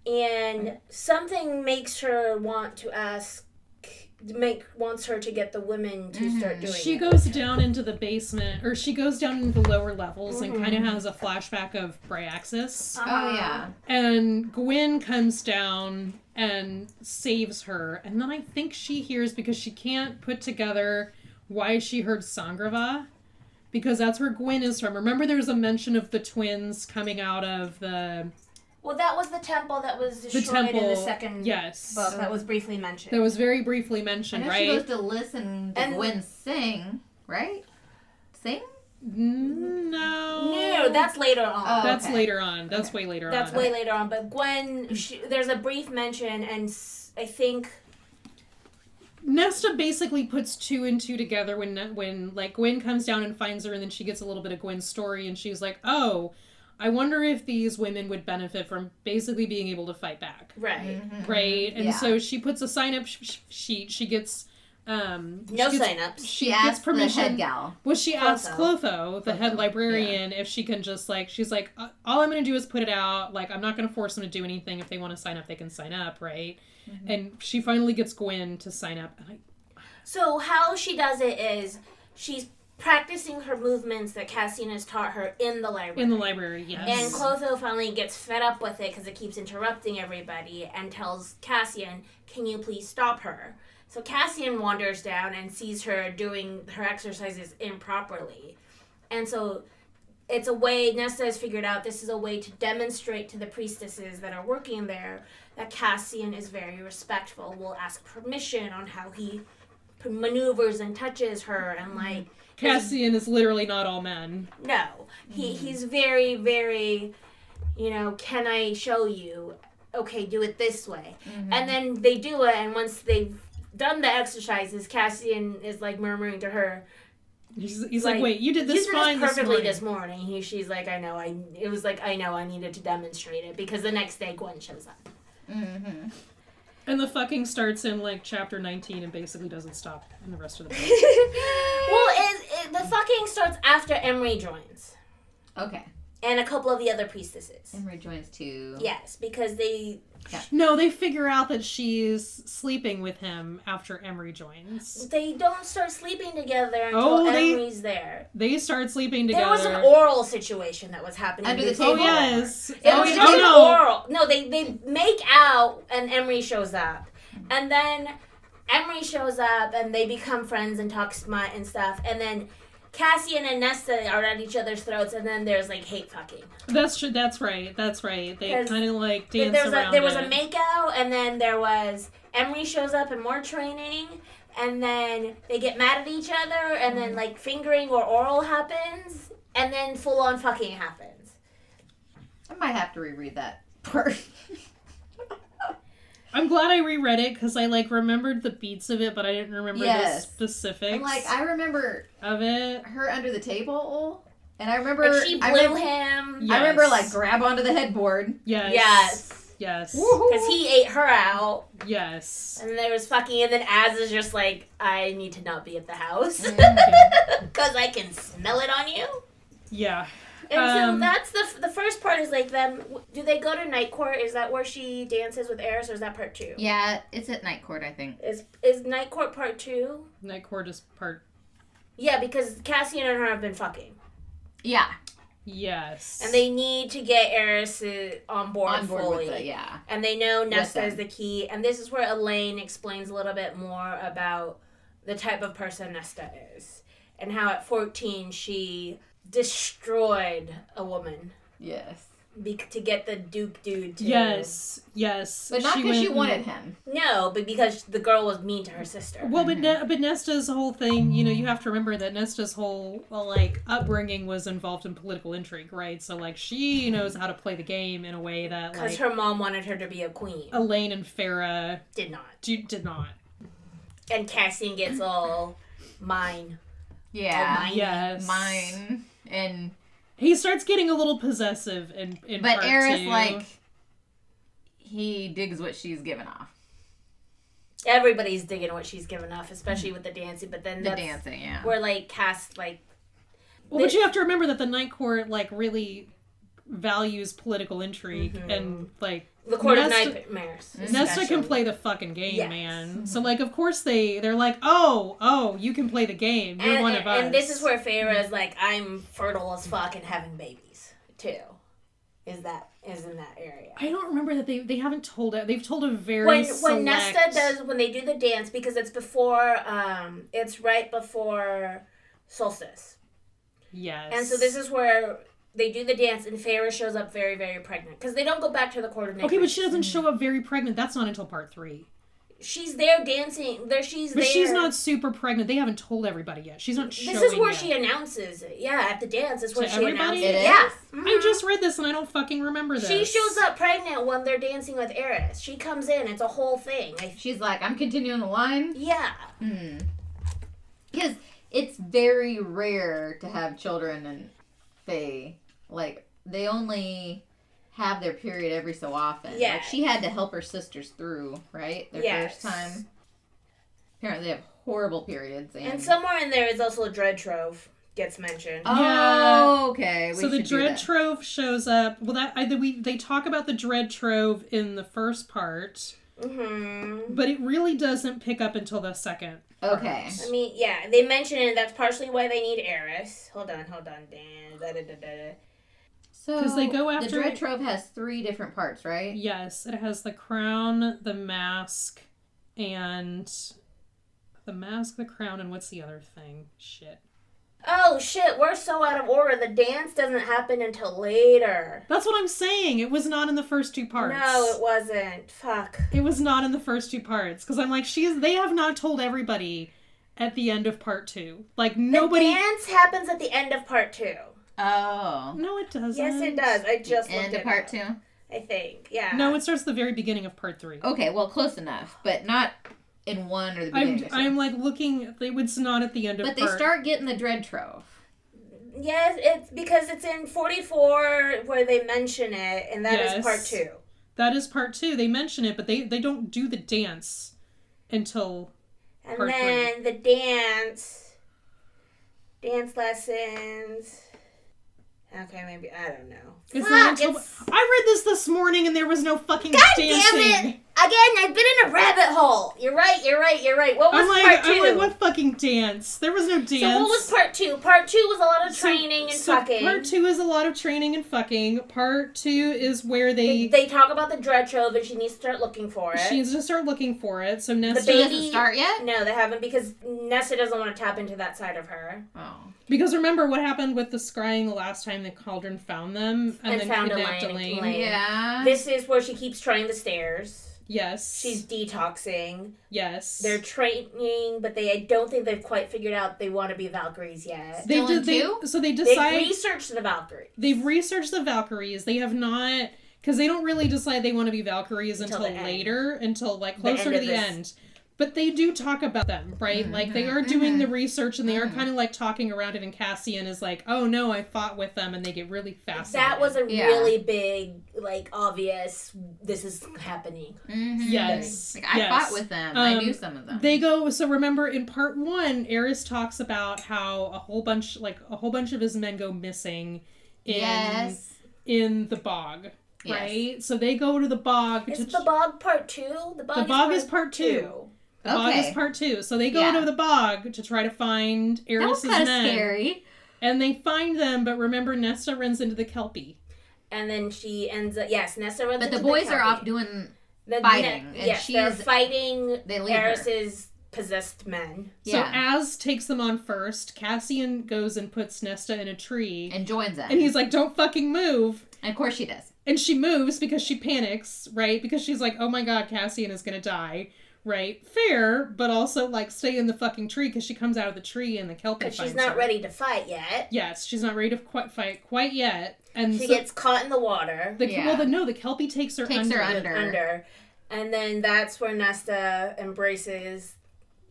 C: And something makes her want to wants her to get the women to start doing it.
A: She goes down into the basement, or she goes down into the lower levels and kind of has a flashback of Bryaxis.
B: Oh, yeah.
A: And Gwyn comes down and saves her. And then I think she hears, because she can't put together why she heard Sangrava. Because that's where Gwyn is from. Remember there's a mention of the twins coming out of the...
C: Well, that was the temple that was destroyed in the second book. That was briefly mentioned.
A: That was very briefly mentioned, right?
B: She goes to listen to Gwyn sing, right? Sing?
A: No,
C: that's later on.
A: Oh, that's later on. That's way later on.
C: That's way later on. But Gwyn, there's a brief mention, and I think
A: Nesta basically puts two and two together when like Gwyn comes down and finds her, and then she gets a little bit of Gwyn's story, and she's like, "Oh, I wonder if these women would benefit from basically being able to fight back."
C: Right.
A: Right. And so she puts a sign up sheet. She gets
C: sign-ups.
B: She asks permission. The head gal.
A: Well, she asks Clotho, the head librarian, if she can just she's like, all I'm going to do is put it out. Like, I'm not going to force them to do anything. If they want to sign up, they can sign up, right? Mm-hmm. And she finally gets Gwyn to sign up.
C: So how she does it is she's practicing her movements that Cassian has taught her in the library.
A: In the library, yes.
C: And Clotho finally gets fed up with it because it keeps interrupting everybody and tells Cassian, can you please stop her? So Cassian wanders down and sees her doing her exercises improperly. And so it's a way, Nesta has figured out this is a way to demonstrate to the priestesses that are working there that Cassian is very respectful, will ask permission on how he maneuvers and touches her, and like...
A: Cassian is literally not all men.
C: No. He's very, very, can I show you? Okay, do it this way. Mm-hmm. And then they do it, and once they've done the exercises, Cassian is like murmuring to her.
A: He's like, wait, you did this fine
C: perfectly this morning. She's like, I know. I needed to demonstrate it because the next day Gwyn shows up.
B: Mm-hmm.
A: And the fucking starts in like chapter 19 and basically doesn't stop in the rest of the book.
C: Well, the fucking starts after Emery joins.
B: Okay.
C: And a couple of the other priestesses.
B: Emery joins too.
C: Yes, because they...
B: Yeah.
A: No, they figure out that she's sleeping with him after Emery joins.
C: They don't start sleeping together until Emery's there.
A: They start sleeping together.
C: There was an oral situation that was happening
B: under the table.
A: Oh, yes.
C: It was just an oral. No, they make out and Emery shows up. And then Emery shows up and they become friends and talk smut and stuff. And then Cassian and Nesta are at each other's throats, and then there's like hate fucking.
A: That's true. That's right. They kind of like dance around.
C: There was a makeout, and then there was Emery shows up and more training, and then they get mad at each other, and then like fingering or oral happens, and then full on fucking happens.
B: I might have to reread that part.
A: I'm glad I reread it because I remembered the beats of it, but I didn't remember the specifics.
B: And I remember
A: of it.
B: Her under the table, and I remember
C: she blew him.
B: Yes. I remember grab onto the headboard.
A: Yes.
C: Because he ate her out.
A: Yes.
C: And there was fucking, and then Az is just like, I need to not be at the house because I can smell it on you.
A: Yeah.
C: And so that's the first part is like them. Do they go to Night Court? Is that where she dances with Eris, or is that part 2?
B: Yeah, it's at Night Court, I think.
C: Is Night Court part 2?
A: Night Court is part.
C: Yeah, because Cassian and her have been fucking.
B: Yeah.
A: Yes.
C: And they need to get Eris on board fully.
B: With it, yeah.
C: And they know Nesta is the key. And this is where Elaine explains a little bit more about the type of person Nesta is, and how at 14 she destroyed a woman.
B: Yes.
C: To get the Duke dude to...
A: Yes.
B: But not because she wanted him.
C: No, but because the girl was mean to her sister.
A: Well, but Nesta's whole thing, you have to remember that Nesta's whole, upbringing was involved in political intrigue, right? So, she knows how to play the game in a way that,
C: because her mom wanted her to be a queen.
A: Elaine and Farah...
C: Did not.
A: Did not.
C: And Cassian gets all mine.
B: Yeah.
A: Yes.
B: Mine. And
A: he starts getting a little possessive in
B: but
A: part
B: Eris
A: 2.
B: He digs what she's giving off.
C: Everybody's digging what she's giving off, especially with the dancing. But then
B: the dancing, yeah.
C: Where Cass
A: well, but you have to remember that the Night Court really values political intrigue and
C: the Court of Nightmares.
A: Nesta can play the fucking game, man. So of course they're like, oh, you can play the game. You're one of us.
C: And this is where Feyre is like, I'm fertile as fuck and having babies too. is in that area.
A: I don't remember that they haven't told it. They've told a very
C: when Nesta when they do the dance, because it's before it's right before solstice.
A: Yes.
C: And so this is where they do the dance, and Faerie shows up very, very pregnant because they don't go back to the coordinates.
A: Okay, but she doesn't show up very pregnant. That's not until part 3.
C: She's there dancing. But
A: she's not super pregnant. They haven't told everybody yet. She's not showing
C: This is where
A: yet.
C: she announces it. Yeah, at the dance is where she
A: everybody?
C: announces it.
B: It
C: Yeah.
B: is?
C: Mhm.
A: I just read this and I don't fucking remember this.
C: She shows up pregnant when they're dancing with Eris. She comes in. It's a whole thing.
B: She's like, I'm continuing the line.
C: Yeah.
B: Because it's very rare to have children in Fae. Like, they only have their period every so often.
C: Yeah.
B: Like, she had to help her sisters through, right? Their first time. Apparently they have horrible periods. And
C: somewhere in there is also a dread trove gets mentioned.
B: Oh, okay.
A: So the dread trove shows up. Well, they talk about the dread trove in the first part, but it really doesn't pick up until the second part.
B: Okay.
C: I mean, yeah, they mention it. That's partially why they need Eris. Hold on, Dan.
B: So
A: 'Cause they go after
B: the dread trove has 3 different parts, right?
A: Yes, it has the crown, the mask, the crown, and what's the other thing? Shit.
C: Oh shit, we're so out of order. The dance doesn't happen until later.
A: That's what I'm saying. It was not in the first 2 parts.
C: No, it wasn't. Fuck.
A: It was not in the first 2 parts. Because I'm like, they have not told everybody at the end of part 2. Like, nobody...
C: The dance happens at the end of part 2.
B: Oh.
A: No, it doesn't.
C: Yes, it does. I just looked
B: End
C: it
B: of part
C: up.
B: 2?
C: I think, yeah.
A: No, it starts at the very beginning of part 3.
B: Okay, well, close enough. But not in 1 or the beginning.
A: I'm like looking... It's not at the end of
B: But
A: part...
B: they start getting the dread trove.
C: Yes, it's because it's in 44 where they mention it, and that is part 2.
A: That is part 2. They mention it, but they don't do the dance until
C: and
A: part 3.
C: And then the dance lessons. Okay, maybe, I don't know.
A: It's
C: Fuck,
A: not until... I read this morning and there was no fucking dancing.
C: Damn it! Again, I've been in a rabbit hole. You're right. What was part 2?
A: I'm like, what fucking dance? There was no dance.
C: So what was part 2? Part 2 was a lot of training and fucking.
A: Part 2 is a lot of training and fucking. Part 2 is where they
C: talk about the dread trove and she needs to start looking for it.
A: She needs to start looking for it. So Nesta...
C: The baby
B: doesn't start yet?
C: No, they haven't, because Nesta doesn't want to tap into that side of her.
B: Oh.
A: Because remember what happened with the scrying the last time the Cauldron found them and then
C: found
A: kidnapped
C: Elaine.
A: Elaine.
B: Yeah.
C: This is where she keeps trying the stairs.
A: Yes.
C: She's detoxing.
A: Yes.
C: They're training, but I don't think they've quite figured out they want to be Valkyries yet.
A: They decide...
C: They've researched the Valkyries.
A: They've researched the Valkyries. They have not... Because they don't really decide they want to be Valkyries until later. Until, like, closer to the end. But they do talk about them, right? Mm-hmm. Like, they are doing the research, and they are kind of, like, talking around it, and Cassian is like, oh, no, I fought with them, and they get really fascinated.
C: That was a really big, like, obvious, this is happening.
B: Mm-hmm.
A: Yes.
B: Like, I fought with them. I knew some of them.
A: They go, so remember, in part 1, Eris talks about how a whole bunch of his men go missing in the bog.
B: Yes.
A: Right? So they go to the bog.
C: Is the bog part 2? The bog is part 2.
A: The bog is part 2. So they go to the bog to try to find Eris's men.
B: That was kind of scary.
A: And they find them, but remember, Nesta runs into the Kelpie.
C: And then she ends up... Yes, Nesta runs into the Kelpie.
B: But the boys are off doing fighting.
C: They're fighting
B: they leave
C: Eris's possessed men.
A: So Az takes them on first. Cassian goes and puts Nesta in a tree.
B: And joins them.
A: And he's like, don't fucking move.
B: And of course she does.
A: And she moves because she panics, right? Because she's like, oh my god, Cassian is gonna die. Right? Fair, but also, like, stay in the fucking tree because she comes out of the tree and the Kelpie finds her.
C: Because she's not ready to fight yet.
A: Yes, she's not ready to fight quite yet. And
C: she gets caught in the water.
A: The Kelpie takes her under.
C: And then that's where Nesta embraces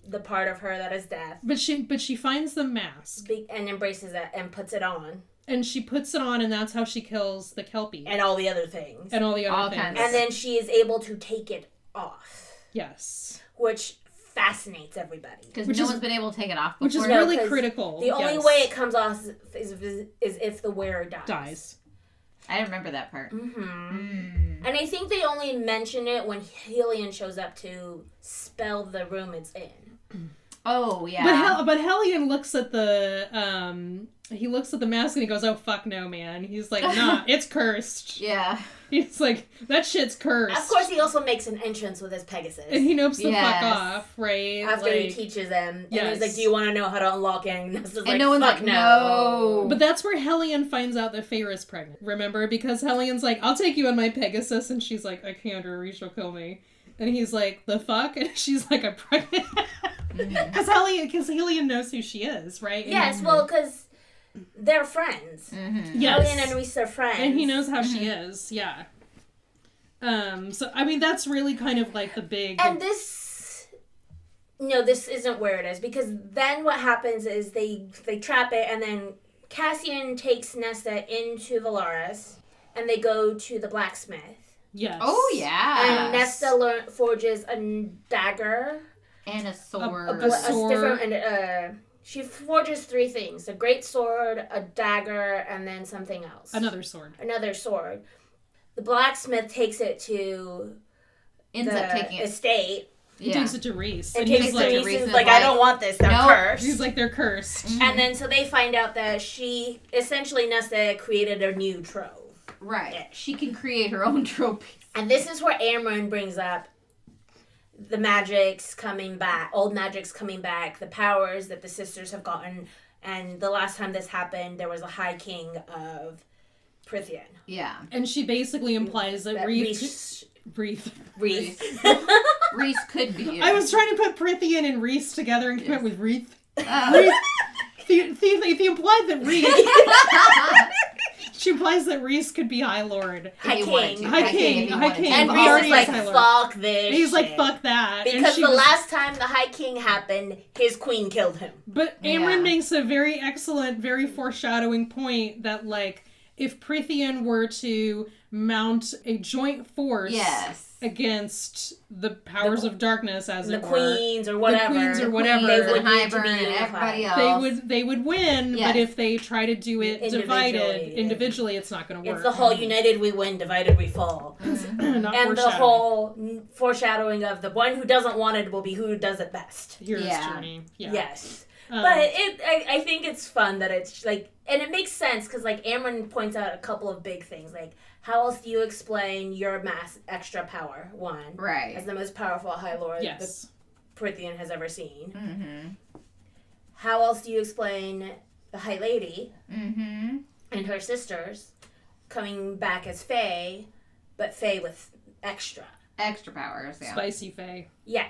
C: the part of her that is death.
A: But she finds the mask.
C: And embraces it and puts it on.
A: And she puts it on, and that's how she kills the Kelpie.
C: And all the other things.
A: And
C: then she is able to take it off.
A: Yes.
C: Which fascinates everybody.
B: Because no one's been able to take it off before.
A: Which is really critical.
C: The only way it comes off is if the wearer dies.
B: I remember that part.
C: Mm-hmm. And I think they only mention it when Hellion shows up to spell the room it's in.
B: Oh, yeah.
A: But Hellion looks at the he looks at the mask and he goes, "Oh fuck no, man." He's like, "Nah, it's cursed."
B: Yeah.
A: He's like, "That shit's cursed."
C: Of course, he also makes an entrance with his Pegasus.
A: And he nopes the fuck off, right?
C: After he teaches them. And he's like, "Do you want to know how to unlock it?" And Nesta's like,
B: no one's
C: fuck
B: like, no.
A: But that's where Hellion finds out that Faera's pregnant. Remember? Because Hellion's like, "I'll take you on my Pegasus." And she's like, "I can't, or Reese will kill me." And he's like, "The fuck?" And she's like, "I'm pregnant." Because Hellion knows who she is, right?
C: Yes, well, because they're friends.
A: Yes.
C: Hellion and Reese are friends.
A: And he knows how she is, yeah. So, I mean, that's really kind of like the big...
C: And this... No, this isn't where it is. Because then what happens is they trap it, and then Cassian takes Nesta into Valaris, and they go to the blacksmith.
A: Yes.
B: Oh, yeah.
C: And Nesta forges a dagger.
B: And a sword.
A: A sword.
C: She forges 3 things. A great sword, a dagger, and then something else.
A: Another sword.
C: The blacksmith takes it to the estate.
A: He takes it to Reese.
C: And takes it to Reese and like, "I don't want this. They're cursed."
A: He's like, "They're cursed."
C: And then so they find out that she, essentially Nesta, created a new trove.
B: Right.
C: Yeah.
B: She can create her own trophies.
C: And this is where Amryn brings up the magic's coming back, old magic's coming back, the powers that the sisters have gotten. And the last time this happened, there was a High King of Prithian.
B: Yeah.
A: And she basically implies that Reese
B: could be you.
A: I was trying to put Prithian and Reese together and come up with Reese. He implied that Reese... She implies that Reese could be High Lord.
C: High King.
A: And
C: Reese is like, fuck this
A: He's
C: shit.
A: like, fuck that.
C: Because the last time the High King happened, his queen killed him.
A: But Amryn makes a very excellent, very foreshadowing point that, like, if Prithian were to mount a joint force against the powers of darkness, as it were,
C: the queens or whatever,
A: they would
B: Hybern and everybody else.
A: They would win, but if they try to do it individually, it's not going to work.
C: It's the whole united we win, divided we fall.
A: And
C: the whole foreshadowing of the one who doesn't want it will be who does it best.
A: Hero's journey. Yeah.
C: Yes. But I think it's fun that it's like, and it makes sense because like Amryn points out a couple of big things, like how else do you explain your extra power? One,
B: right,
C: as the most powerful High Lord that Prithian has ever seen.
B: Mm-hmm.
C: How else do you explain the High Lady and her sisters coming back as Fae, but Fae with extra
B: powers? Yeah.
A: Spicy Fae.
C: Yeah.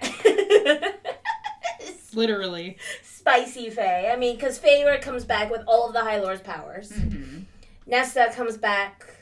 A: Literally.
C: Spicy Fae. I mean, because Fae comes back with all of the High Lord's powers. Nesta comes back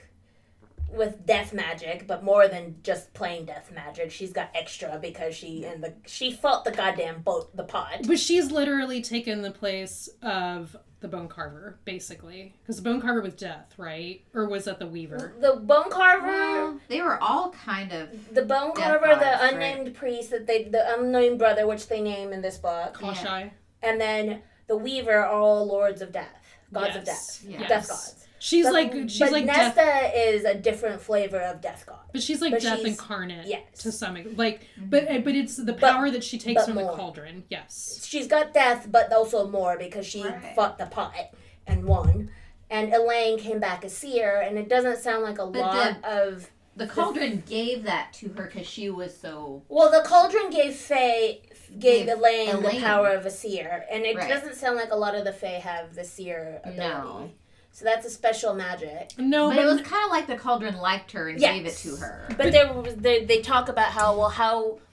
C: with death magic, but more than just plain death magic. She's got extra because she fought the goddamn the pod.
A: But she's literally taken the place of the Bone Carver, basically. Because the Bone Carver was death, right? Or was that the Weaver?
C: The Bone Carver...
B: Well, they were all kind of...
C: The Bone Carver, gods, the unnamed priest, the unnamed brother, which they name in this book.
A: Koshai.
C: And then the Weaver are all lords of death. Gods of death.
A: Yes.
C: Death gods.
A: She's like
C: Nesta
A: death,
C: is a different flavor of death god.
A: But she's like death incarnate.
C: Yes.
A: To some extent. Like, but it's the power that she takes from the cauldron. Yes.
C: She's got death, but also more because she fought the pot and won. And Elaine came back a seer, and it doesn't sound like a lot of...
B: The cauldron gave that to her because she was so...
C: Well, the cauldron gave Elaine the power of a seer, and it doesn't sound like a lot of the Fae have the seer ability. No. So that's a special magic.
B: No, but it was kind of like the cauldron liked her and gave it to her.
C: But they talk about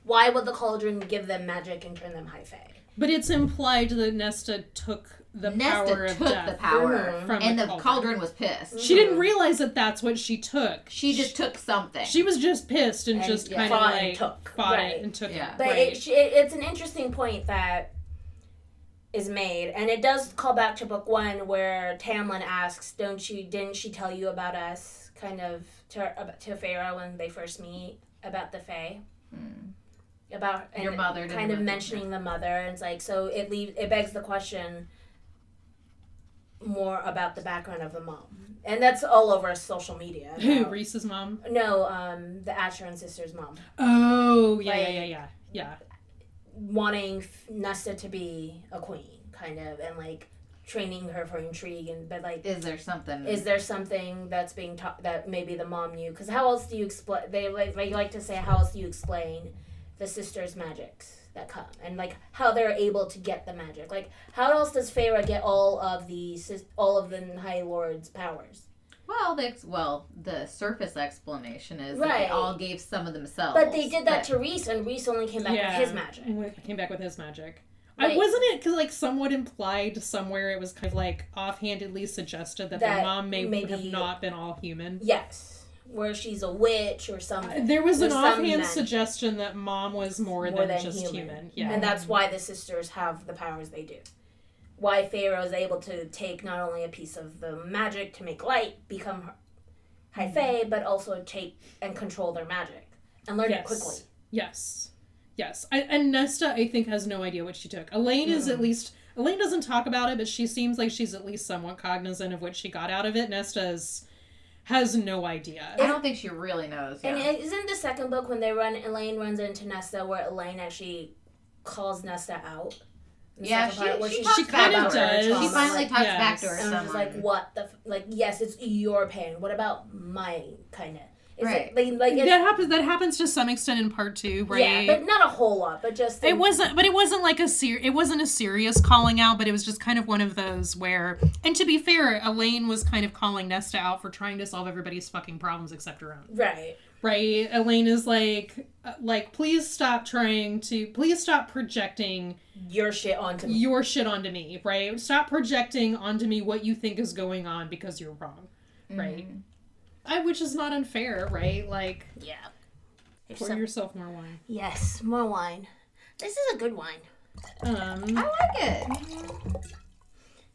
C: why would the cauldron give them magic and turn them high fae?
A: But it's implied that Nesta took the power of death
B: from and the cauldron was pissed.
A: She didn't realize that that's what she took.
B: She just took something.
A: She was just pissed and just kind of like fought it and took it.
C: But it's an interesting point that is made, and it does call back to book 1 where Tamlin asks, didn't she tell you about us, kind of to Feyre when they first meet, about the Fae? About
B: your mother,
C: kind of mentioning the mother, and it's like, so it begs the question more about the background of the mom, and that's all over social media.
A: Who, Reese's mom?
C: No, the Asher and sister's mom.
A: Oh, yeah.
C: Wanting Nesta to be a queen, kind of, and like training her for intrigue, but like,
B: is there something
C: that's being taught that maybe the mom knew? Because how else do you explain? They like to say, how else do you explain the sisters' magics that come, and like how they're able to get the magic? Like, how else does Faerie get all of the High Lord's powers?
B: Well, the surface explanation is that
C: Right.
B: they all gave some of themselves.
C: But they did that to Rhys, and Rhys only came back with his magic.
A: Came back with his magic.
C: Like,
A: wasn't it because like somewhat implied somewhere? It was kind of like offhandedly suggested that their mom may have not been all human.
C: Yes, where she's a witch or something.
A: There was an offhand suggestion that mom was more than just human. Yeah,
C: and that's why the sisters have the powers they do. Why Faerie was able to take not only a piece of the magic to make light become high fae, but also take and control their magic and learn it quickly.
A: Yes. And Nesta, I think, has no idea what she took. Elaine is at least... Elaine doesn't talk about it, but she seems like she's at least somewhat cognizant of what she got out of it. Nesta has no idea.
B: I don't think she really knows. Yeah.
C: And isn't the second book when Elaine runs into Nesta where Elaine actually calls Nesta out?
B: Yeah,
A: she kind of does.
B: She finally talks back to her.
C: And she's like, what the... yes, it's your pain. What about my kind of...
B: Right.
A: That happens to some extent in part 2, right?
C: Yeah, but not a whole lot. But just
A: it wasn't like it wasn't a serious calling out, but it was just kind of one of those where. And to be fair, Elaine was kind of calling Nesta out for trying to solve everybody's fucking problems except her own.
C: Right.
A: Elaine is like, please stop projecting
C: your shit onto
A: me, right? Stop projecting onto me what you think is going on because you're wrong, right? Which is not unfair, right? Like,
C: yeah.
A: Pour yourself more wine.
C: Yes, more wine. This is a good wine.
B: I like it.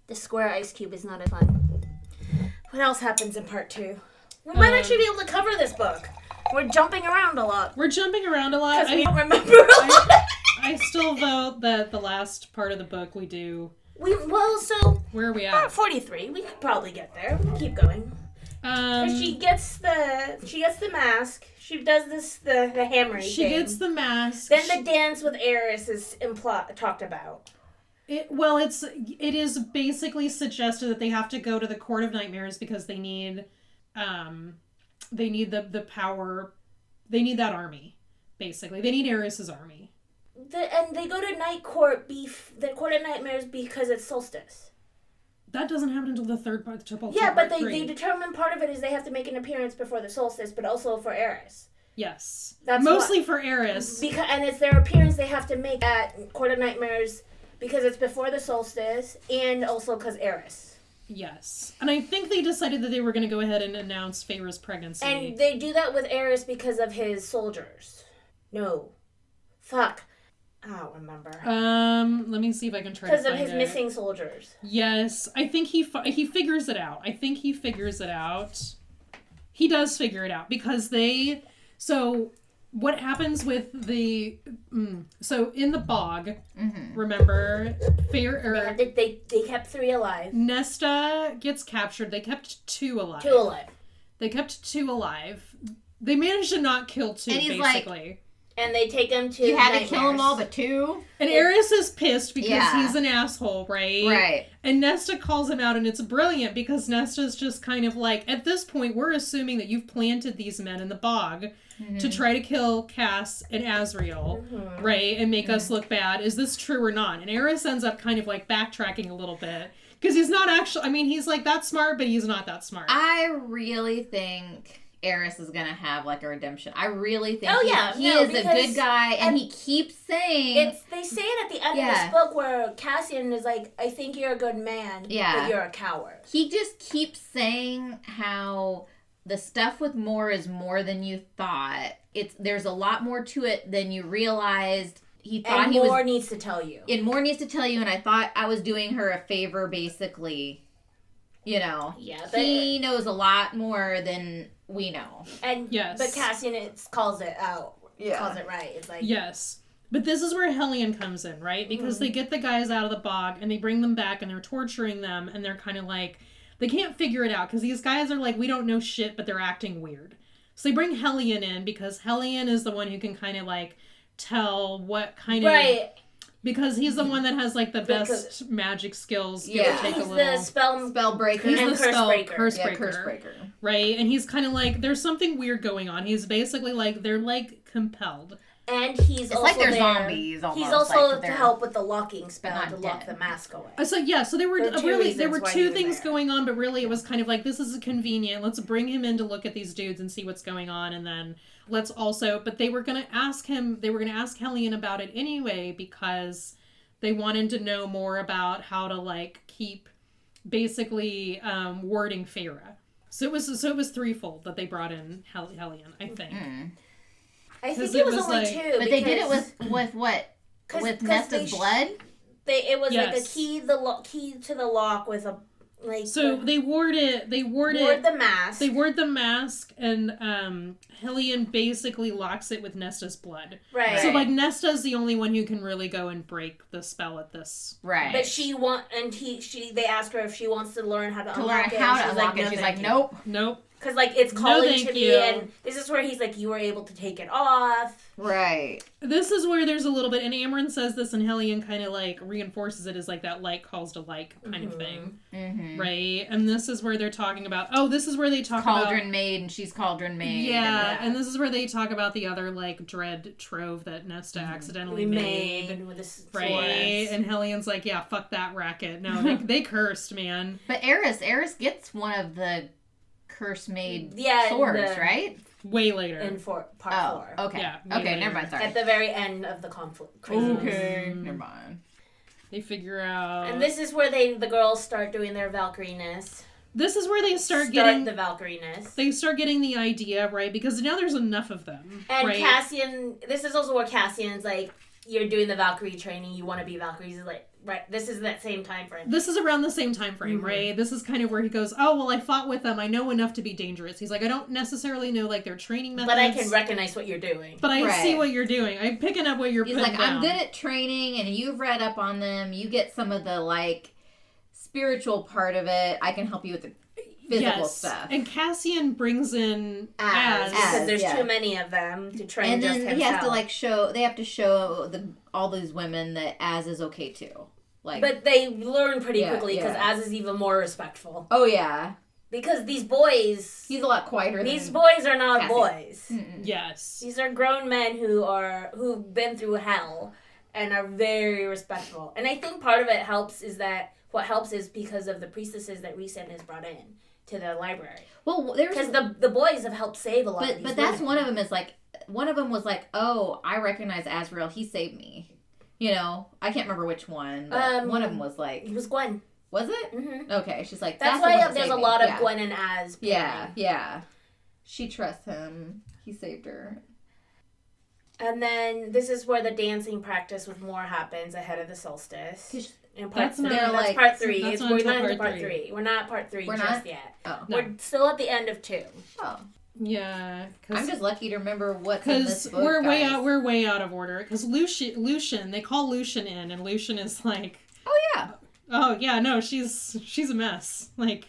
C: The square ice cube is not as fun. What else happens in part 2? We might actually be able to cover this book. We're jumping around a lot.
A: Because we
C: don't remember a lot.
A: I still vote that the last part of the book we do.
C: Where are we at? We're at 43. We could probably get there. We'll keep going. She gets the mask. She does the hammering thing.
A: She gets the mask.
C: Then the dance with Eris is talked about.
A: It is basically suggested that they have to go to the Court of Nightmares because they need the power. They need that army. Basically, they need Eris's army.
C: And they go to the Court of Nightmares because it's solstice.
A: That doesn't happen until the third part.
C: Yeah, but they determine part of it is they have to make an appearance before the solstice, but also for Eris.
A: Yes. That's mostly for Eris.
C: And it's their appearance they have to make at Court of Nightmares because it's before the solstice and also because Eris.
A: Yes. And I think they decided that they were going to go ahead and announce Faerie's pregnancy.
C: And they do that with Eris because of his soldiers. No. Fuck. I don't remember.
A: Let me see if I can try to find it.
C: Because of his missing soldiers.
A: Yes. I think he figures it out. He does figure it out because so what happens with so in the bog, remember,
C: they kept 3 alive.
A: Nesta gets captured. They kept 2 alive. They kept 2 alive. They managed to not kill 2,
B: and he's
A: basically.
C: And they take him to
B: You had to kill them all but 2?
A: And Eris is pissed because he's an asshole, right?
B: Right.
A: And Nesta calls him out, and it's brilliant because Nesta's just kind of like, at this point, we're assuming that you've planted these men in the bog to try to kill Cass and Azriel, right? And make us look bad. Is this true or not? And Eris ends up kind of like backtracking a little bit because he's not actually, he's like that smart, but he's not that smart.
B: I really think Eris is gonna have like a redemption. I really think he is a good guy, and he keeps saying
C: they say it at the end of this book where Cassian is like, I think you're a good man, but you're a coward.
B: He just keeps saying how the stuff with Moore is more than you thought. There's a lot more to it than you realized. He thought
C: and Moore needs to tell you.
B: And Moore needs to tell you, and I thought I was doing her a favor, basically. You know, he knows a lot more than we know.
C: And but Cassian calls it out. Calls it right. It's like
A: But this is where Hellion comes in, right? Because they get the guys out of the bog and they bring them back and they're torturing them and they're kind of like, they can't figure it out because these guys are like, we don't know shit, but they're acting weird. So they bring Hellion in because Hellion is the one who can kind of like tell what kind of Because he's the one that has, like, the
C: Because-
A: best magic skills.
B: Yeah.
A: Take
C: He's
A: a
C: the
A: little...
B: Spell breaker.
A: He's
C: and
A: the
C: curse breaker.
A: curse
B: Yeah,
A: breaker.
B: curse breaker.
A: Right? And he's kind of like, there's something weird going on. He's basically like, they're like compelled.
C: And he's
B: It's
C: also
B: like they're
C: there.
B: zombies almost.
C: He's also
B: like
C: to
B: they're-
C: help with the locking spell
B: not
C: to lock
B: dead.
C: the mask away.
A: So yeah, so there were
C: There are two
A: there
C: reasons
A: were
C: why
A: two
C: he was
A: things
C: there.
A: going on, but really it was kind of like, this is convenient. Let's bring him in to look at these dudes and see what's going on, and then let's also. But they were gonna ask Hellion about it anyway because they wanted to know more about how to like keep basically warding Faerie. So it was threefold that they brought in Hellion, I think.
C: I think
A: 'Cause
C: it was
A: it was
C: only
A: like-
C: two.
B: But they did it
C: because-
B: with what?
C: 'cause-
B: With
C: 'cause
B: Nesta's
C: they
B: blood?
C: it was like a
A: Yes.
C: key, key to the lock with a like.
A: So they ward
C: ward the mask.
A: They ward the mask, and Hellion basically locks it with Nesta's blood.
C: right.
A: So like Nesta's the only one who can really go and break the spell at this.
B: Right.
C: But they asked her if she wants to learn how to
B: to learn
C: unlock it.
B: how
C: and
B: to
C: she's
B: unlock
C: like,
B: it. She's
C: no,
B: like,
C: thank you.
B: nope.
A: Nope.
C: Because, like, it's
A: No,
C: calling
A: thank
C: to
A: you.
C: me, and this is where he's like, you were able to take it off.
B: Right.
A: This is where there's a little bit, and Amryn says this, and Hellion kind of like reinforces it as like that like calls to like kind of thing, right? And this is where they're talking about. Oh, this is where they talk
B: Cauldron
A: about.
B: maid, and she's Cauldron maid.
A: Yeah, and this is where they talk about the other like dread trove that Nesta accidentally
C: We
A: made.
C: made with this
A: Right,
C: forest.
A: and Hellion's like, yeah, fuck that racket. No, they cursed, man.
B: But Eris gets one of the curse made
C: Yeah,
B: swords,
C: the-
B: right?
A: Way later.
C: In part
B: Oh,
C: 4.
B: okay.
A: Yeah,
B: Okay,
A: later.
B: never mind. Sorry.
C: At the very end of the conflict. Craziness.
B: Okay, never mind.
A: They figure out.
C: And this is where the girls start doing their Valkyrie-ness.
A: This is where they start getting.
C: the Valkyrie-ness.
A: They start getting the idea, right? Because now there's enough of them.
C: And
A: right?
C: Cassian, this is also where Cassian's like, you're doing the Valkyrie training, you want to be Valkyries. He's like, right, this is that same time frame.
A: This is around the same time frame, right? This is kind of where he goes, oh, well, I fought with them. I know enough to be dangerous. He's like, I don't necessarily know, like, their training methods.
C: But I can recognize what you're doing.
A: But I see
B: Right.
A: what you're doing. I'm picking up what you're
B: He's
A: putting
B: like,
A: down.
B: I'm good at training, and you've read up on them. You get some of the, like, spiritual part of it. I can help you with the physical stuff.
A: And Cassian brings in
C: As,
A: Az.
C: because there's
B: yeah.
C: too many of them to train
B: And
C: just
B: then
C: himself.
B: he has to, like, they have to show all these women that Az is okay, too. Like,
C: But they learn pretty
B: Yeah,
C: quickly because
B: yeah.
C: Az is even more respectful.
B: oh, yeah.
C: Because these boys,
B: He's a lot quieter
C: these
B: than
C: boys are not
B: Cassie.
C: boys.
B: Mm-mm.
A: Yes.
C: These are grown men who've been through hell and are very respectful. And I think part of it helps is because of the priestesses that Rhys has brought in to the library.
B: Well, there's...
C: Because the boys have helped save a lot of these
B: But that's
C: women.
B: one of them is, like... One of them was like, oh, I recognize Azrael. He saved me. You know? I can't remember which one. But one of them was like...
C: It was Gwen.
B: Was it?
C: Mm-hmm.
B: Okay, she's like,
C: That's
B: the one
C: why
B: that
C: there's
B: saved
C: a
B: me.
C: lot of
B: Yeah.
C: Gwen and Az.
B: Yeah,
C: pairing.
B: yeah. She trusts him. He saved her.
C: And then this is where the dancing practice with Moore happens ahead of the solstice. In part
A: That's not-
C: that's
B: They're like-
C: part 3.
A: that's not
C: We're
A: until
C: not into
A: part
C: part
A: three.
C: 3. We're not at part 3
B: We're
C: just
B: not?
C: yet.
B: Oh.
A: No.
C: We're still at the end of 2.
B: Oh.
A: Yeah.
B: I'm just lucky to remember what's in this
A: Because
B: book,
A: we're way
B: guys.
A: out. We're way out of order. Because Lucian, they call Lucian in, and Lucian is like,
B: Oh, yeah.
A: oh yeah, no, she's a mess. Like,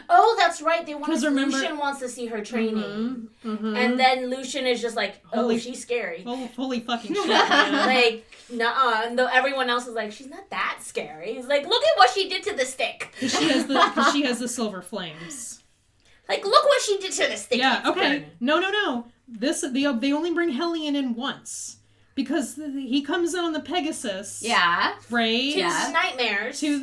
C: Oh, that's right. They want
A: 'Cause remember-
C: Lucian wants to see her training.
A: mhm.
C: And then Lucian is just like, oh,
A: Holy-
C: she's scary.
A: holy fucking shit, man.
C: Like, nuh-uh. And though everyone else is like, she's not that scary. He's like, look at what she did to the stick.
A: Because she has the silver flames.
C: Like, look what she did to the stick.
A: Yeah.
C: It's
A: Okay.
C: burning.
A: No. They only bring Hellion in once because he comes in on the Pegasus.
B: Yeah.
A: Right.
C: To
B: Yeah.
C: the nightmares.
A: To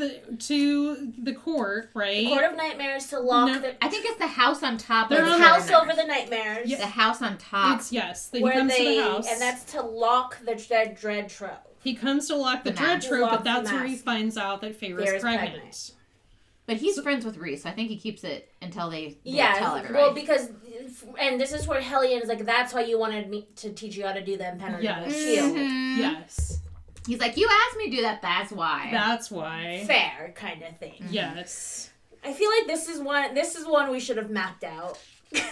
A: the court. Right.
C: Court of Nightmares to lock
A: No.
C: the
B: I think it's the house on top.
A: They're
B: of
A: on
B: the
C: house
B: Nightmares.
C: over the nightmares.
B: The house on top.
A: It's yes. He
C: Where
A: comes to
C: they
A: the house.
C: and that's to lock the dread trove.
A: He comes to lock the
B: The
A: dread
B: mask.
A: trove,
C: Lock
A: but
C: the
A: that's where he
C: mask.
A: finds out that Faerie's
C: Faerie's
A: pregnant.
C: pregnant.
B: But he's friends with Rhys, so I think he keeps it until they tell
C: Yeah,
B: everybody.
C: well, because and this is where Hellion is like, that's why you wanted me to teach you how to do the impenetrable
A: Yes.
C: shield.
B: Mhm.
A: Yes.
B: He's like, you asked me to do that, that's why.
A: That's why.
C: Fair kind of thing.
A: Yes.
C: I feel like this is one we should have mapped out.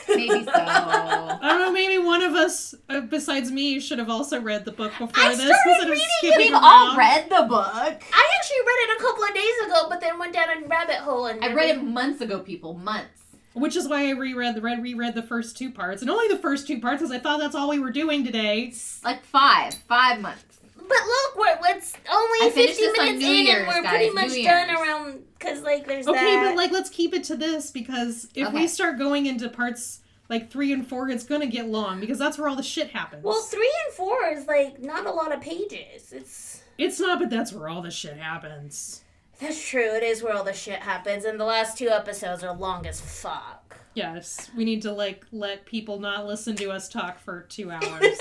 B: Maybe so.
A: I don't know, maybe one of us, besides me, should have also read the book before
C: I
A: this
C: started
A: instead of
C: reading it.
A: skipping
B: We've
A: around.
B: all read the book.
C: I actually read it a couple of days ago, but then went down a rabbit hole and
B: I read it months ago, people. Months.
A: Which is why I reread the first 2 parts, and only the first 2 parts, because I thought that's all we were doing today.
B: Like 5 months.
C: it's only
B: I finished
C: 50
B: this on
C: minutes
B: New
C: in
B: Year's,
C: and we're
B: guys,
C: pretty much
B: New
C: done
B: Year's.
C: around, because, like, there's
A: Okay,
C: that.
A: but, like, let's keep it to this, because if we
B: Okay.
A: start going into parts, like, 3 and 4, it's gonna get long, because that's where all the shit happens.
C: Well, 3 and 4 is, like, not a lot of pages.
A: It's not, but that's where all the shit happens.
C: That's true. It is where all the shit happens, and the last 2 episodes are long as fuck.
A: Yes, we need to, like, let people not listen to us talk for 2 hours.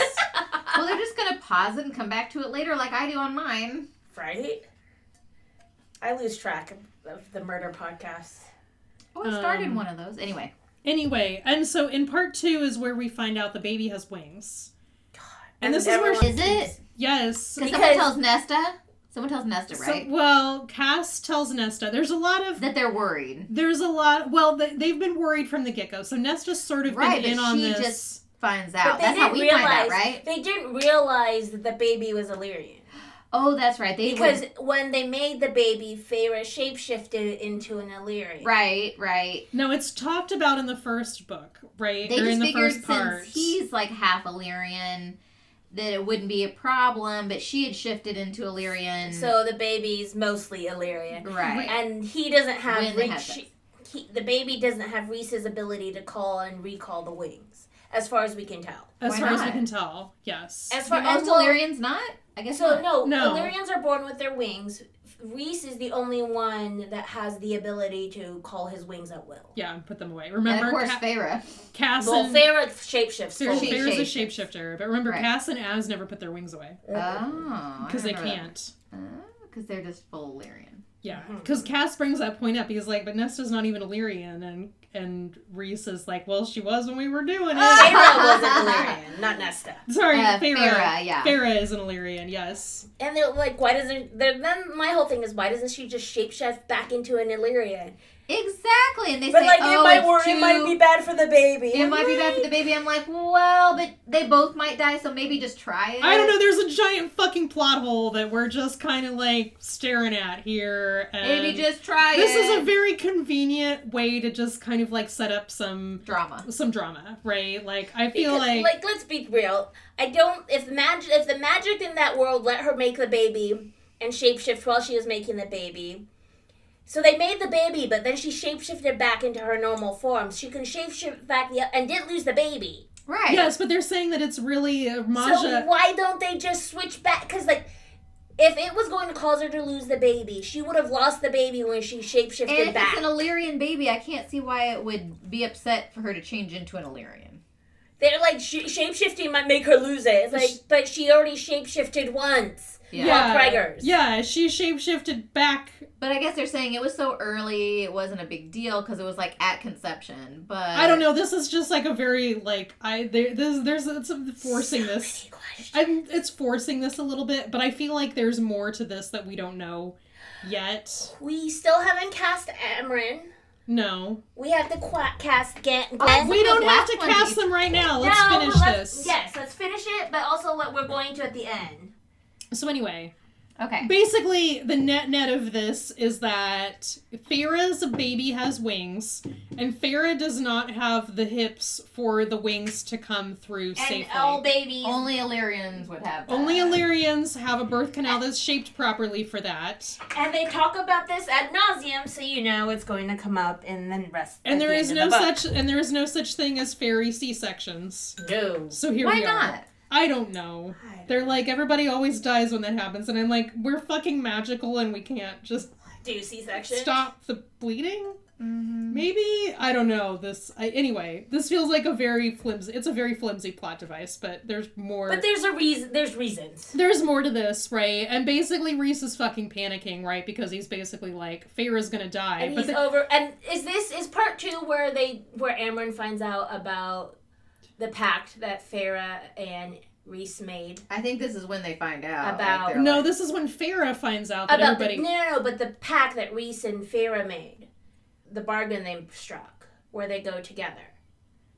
B: Well, they're just gonna pause it and come back to it later, like I do on mine.
C: Right? I lose track of the murder podcast.
B: Oh, I started one of those.
A: Anyway, and so in part 2 is where we find out the baby has wings. And this is where...
C: everyone-
B: Is it?
A: Yes.
B: Because someone tells Nesta. Someone tells Nesta, right?
A: So, well, Cass tells Nesta. There's a lot of...
B: That they're worried.
A: There's a lot... Well, they've been worried from the get-go. So Nesta's sort of
B: Right,
A: been in
B: but
A: on
B: she
A: this...
B: just finds
C: But
B: out.
C: they
B: That's how
C: didn't
B: we find out, right?
C: They didn't realize that the baby was Illyrian.
B: Oh, that's right.
C: Because when they made the baby, Faerie shapeshifted into an Illyrian.
B: Right.
A: No, it's talked about in the first book, right?
B: They
A: or
B: just
A: in the
B: figured
A: first part.
B: since he's like half Illyrian, that it wouldn't be a problem, but she had shifted into Illyrian.
C: So the baby's mostly Illyrian.
B: Right.
C: And he doesn't have...
B: When they have sex.
C: The baby doesn't have Reese's ability to call and recall the wings, as far as we can tell.
A: As
B: Why
A: far as we
B: not?
A: can tell, yes.
C: As
B: Do
C: far
B: most
C: as
B: Illyrians not? I guess
C: So
B: not.
C: no, Illyrians are born with their wings. Reese is the only one that has the ability to call his wings at will.
A: Yeah, and put them away.
B: And
A: Remember,
B: of course, Faerie.
A: Cass
C: Well,
A: and...
C: Faerie shapeshifts.
A: Faerie-
C: fully.
A: Fair's a
B: shapeshifts.
A: shapeshifter. But remember,
B: Right.
A: Cass and Az never put their wings away.
B: Oh.
A: Because they can't.
B: Because they're just full Illyrian.
A: Yeah, because Cass brings that point up. He's like, but Nesta's not even Illyrian. And Reese is like, well, she was when we were doing it.
C: Faerie was an Illyrian, not Nesta.
A: Sorry,
B: Faerie,
A: Faerie.
B: yeah.
A: Faerie is an Illyrian, yes.
C: And they're like, why doesn't... Then my whole thing is, why doesn't she just shapeshift back into an Illyrian?
B: Exactly. And they
C: But
B: say,
C: like,
B: oh,
C: it might be bad for the baby.
B: It might be bad for the baby. I'm like, well, but they both might die, so maybe just try it.
A: I don't know, there's a giant fucking plot hole that we're just kind of like staring at here. And
B: Maybe just try it.
A: this is a very convenient way to just kind of like set up some
B: drama,
A: right? Like, I feel
C: Because,
A: like
C: let's be real. I don't... If the magic in that world let her make the baby and shapeshift while she was making the baby... So they made the baby, but then she shapeshifted back into her normal form. She can shapeshift back and didn't lose the baby.
B: right?
A: yes, but they're saying that it's really Maja.
C: So why don't they just switch back? Because, like, if it was going to cause her to lose the baby, she would have lost the baby when she shapeshifted
B: And if
C: back.
B: it's an Illyrian baby, I can't see why it would be upset for her to change into an Illyrian.
C: They're like, shapeshifting might make her lose it. It's like, but she already shapeshifted once.
B: Yeah.
C: Preggers.
A: Yeah, she shapeshifted back.
B: But I guess they're saying it was so early, it wasn't a big deal because it was like at conception. But
A: I don't know. This is just like a very like it's forcing this. It's forcing this a little bit, but I feel like there's more to this that we don't know yet.
C: We still haven't cast Amryn.
A: No,
C: We have to cast Glenn.
A: we don't have to
B: last
A: cast
B: ones
A: them right now. Let's finish this.
C: Yes, let's finish it, but also what we're going to at the end.
A: So anyway,
B: Okay.
A: basically the net of this is that Faerie's baby has wings, and Faerie does not have the hips for the wings to come through safely.
C: And all babies.
B: Only Illyrians would have that.
A: Only Illyrians have a birth canal that's shaped properly for that.
C: And they talk about this ad nauseum, so you know it's going to come up in the rest.
A: And
C: at
A: there
C: the
A: is
C: end
A: no
C: of the book.
A: such thing as fairy C-sections.
C: No.
A: So here
B: Why
A: we are.
B: not?
A: I don't know. They're like, everybody always dies when that happens, and I'm like, we're fucking magical and we can't just
C: Do C-section.
A: stop the bleeding?
B: Mm-hmm.
A: Maybe? I don't know. Anyway, this feels like it's a very flimsy plot device, but there's more.
C: But there's a reason. There's reasons.
A: There's more to this, right? And basically Reese is fucking panicking, right? Because he's basically like, Faerie's gonna die.
C: And
A: but
C: he's over. And is part 2 where Amryn finds out about the pact that Faerie and Reese made?
B: I think this is when they find out.
C: About-
B: they're
A: No,
B: like,
A: this is when Faerie finds out that
C: About
A: everybody...
C: no, but the pact that Reese and Faerie made, the bargain they struck, where they go together.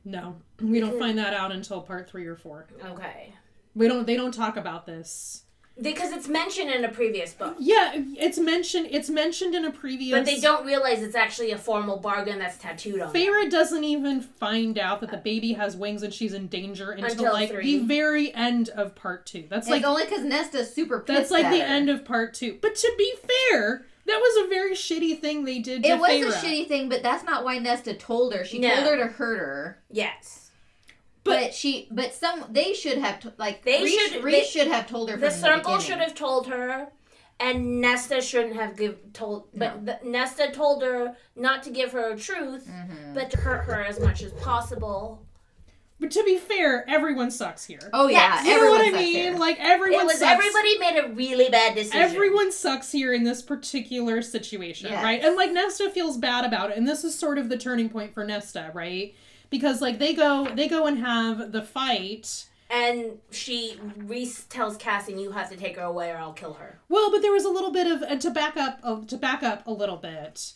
A: No, we don't find that out until part 3 or 4.
C: Okay.
A: They don't talk about this.
C: Because it's mentioned in a previous book.
A: Yeah, it's mentioned in a previous...
C: But they don't realize it's actually a formal bargain that's tattooed on
A: Feyre doesn't even find out that the baby has wings and she's in danger until like
C: 3.
A: the very end of part 2. That's like...
B: It's only because Nesta's super pissed
A: That's like
B: at
A: the
B: her.
A: end of part 2. But to be fair, that was a very shitty thing they did to Feyre.
B: It was a shitty thing, but that's not why Nesta told her. She told her to hurt her.
C: Yes.
B: But they should have Reese should have told her from
C: the circle
B: beginning.
C: should have told her, and Nesta shouldn't have told. But Nesta told her not to give her a truth, but to hurt her as much as possible.
A: But to be fair, everyone sucks here.
B: Oh yeah,
C: Yes.
A: You know what I
B: sucks
A: mean?
B: here.
A: Like everyone sucks.
C: Everybody made a really bad decision.
A: Everyone sucks here in this particular situation, right? And like Nesta feels bad about it, and this is sort of the turning point for Nesta, right? Because like they go and have the fight,
C: and Reese tells Cassian, "You have to take her away, or I'll kill her."
A: Well, but there was a little bit of to back up a little bit.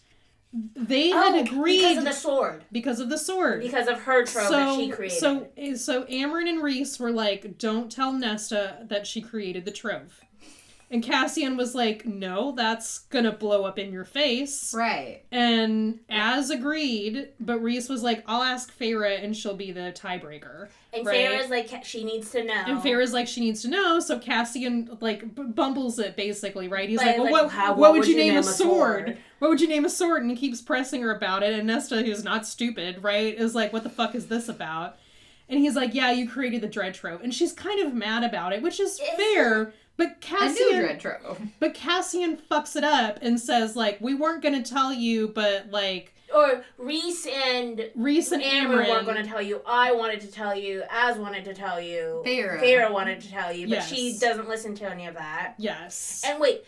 A: They had agreed
C: because of the sword.
A: Because of the sword.
C: Because of her trope that she created.
A: So Amryn and Reese were like, "Don't tell Nesta that she created the trove." And Cassian was like, "No, that's gonna blow up in your face."
B: Right.
A: And as agreed, but Reese was like, "I'll ask Feyre and she'll be the tiebreaker."
C: And
A: right?
C: Feyre's like, she needs to know.
A: And Feyre's like, she needs to know, so Cassian, like, bumbles it, basically, right? He's
C: But,
A: like, well, what would you name a sword? What would you name a sword? And he keeps pressing her about it, and Nesta, who's not stupid, right, is like, what the fuck is this about? And he's like, yeah, you created the dread trove. And she's kind of mad about it, which is fair, but Cassian fucks it up and says, like, we weren't gonna tell you, but, like...
C: Or Reese and
A: Amryn
C: weren't going to tell you. I wanted to tell you. Az wanted to tell you.
B: Feyre
C: wanted to tell you. But she doesn't listen to any of that.
A: Yes.
C: And wait.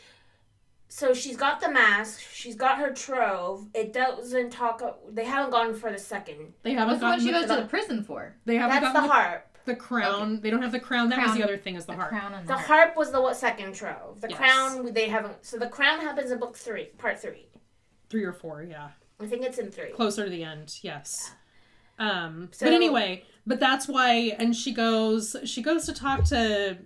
C: So she's got the mask. She's got her trove. It doesn't talk... They haven't gone for the second.
A: They haven't
B: gotten... What's the one she goes to the prison for?
A: They haven't
C: That's the harp.
A: The crown. Okay. They don't have the crown. That was the other thing, is the harp.
C: The harp was the second trove. The crown, they haven't... So the crown happens in book 3. Part 3.
A: 3 or 4, yeah.
C: I think it's in 3.
A: Closer to the end, yes. But anyway, but that's why, and she goes to talk to,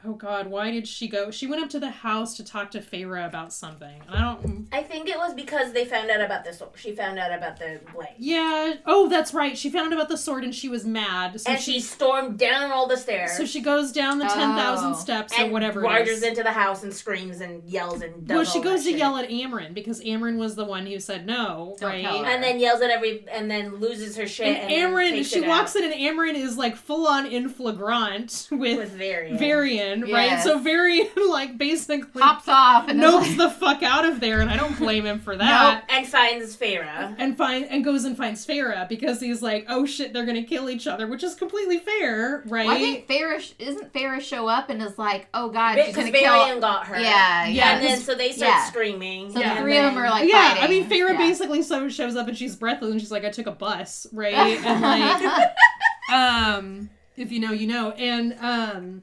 A: oh God, why did she go? She went up to the house to talk to Feyre about something. And
C: I think it was because they found out about this. She found out about the blade.
A: Yeah. Oh, that's right. She found out about the sword and she was mad. So
C: and she stormed down all the stairs.
A: So she goes down the 10,000 steps or whatever
C: it is. Wanders into the house and screams and yells and does
A: she goes to
C: shit.
A: yell at Amryn because Amryn was the one who said no, right?
C: And then yells at and then loses her shit.
A: And Amryn, she walks in and Amryn is like full on in flagrant with Varian, right? So Varian like basically
B: hops off and
A: nopes the fuck out of there, and I don't blame him for that.
C: And finds Feyre.
A: And goes and finds Feyre because he's like, oh shit, they're gonna kill each other, which is completely fair, right?
B: Well, I think Feyre show up and is like, oh God, she's gonna
C: Varian
B: kill.
C: got her.
B: Yeah.
C: And then so they start screaming.
B: So the 3 of them are like fighting.
A: I mean, Feyre basically shows up and she's breathless and she's like, I took a bus, right? And like, if you know, you know, and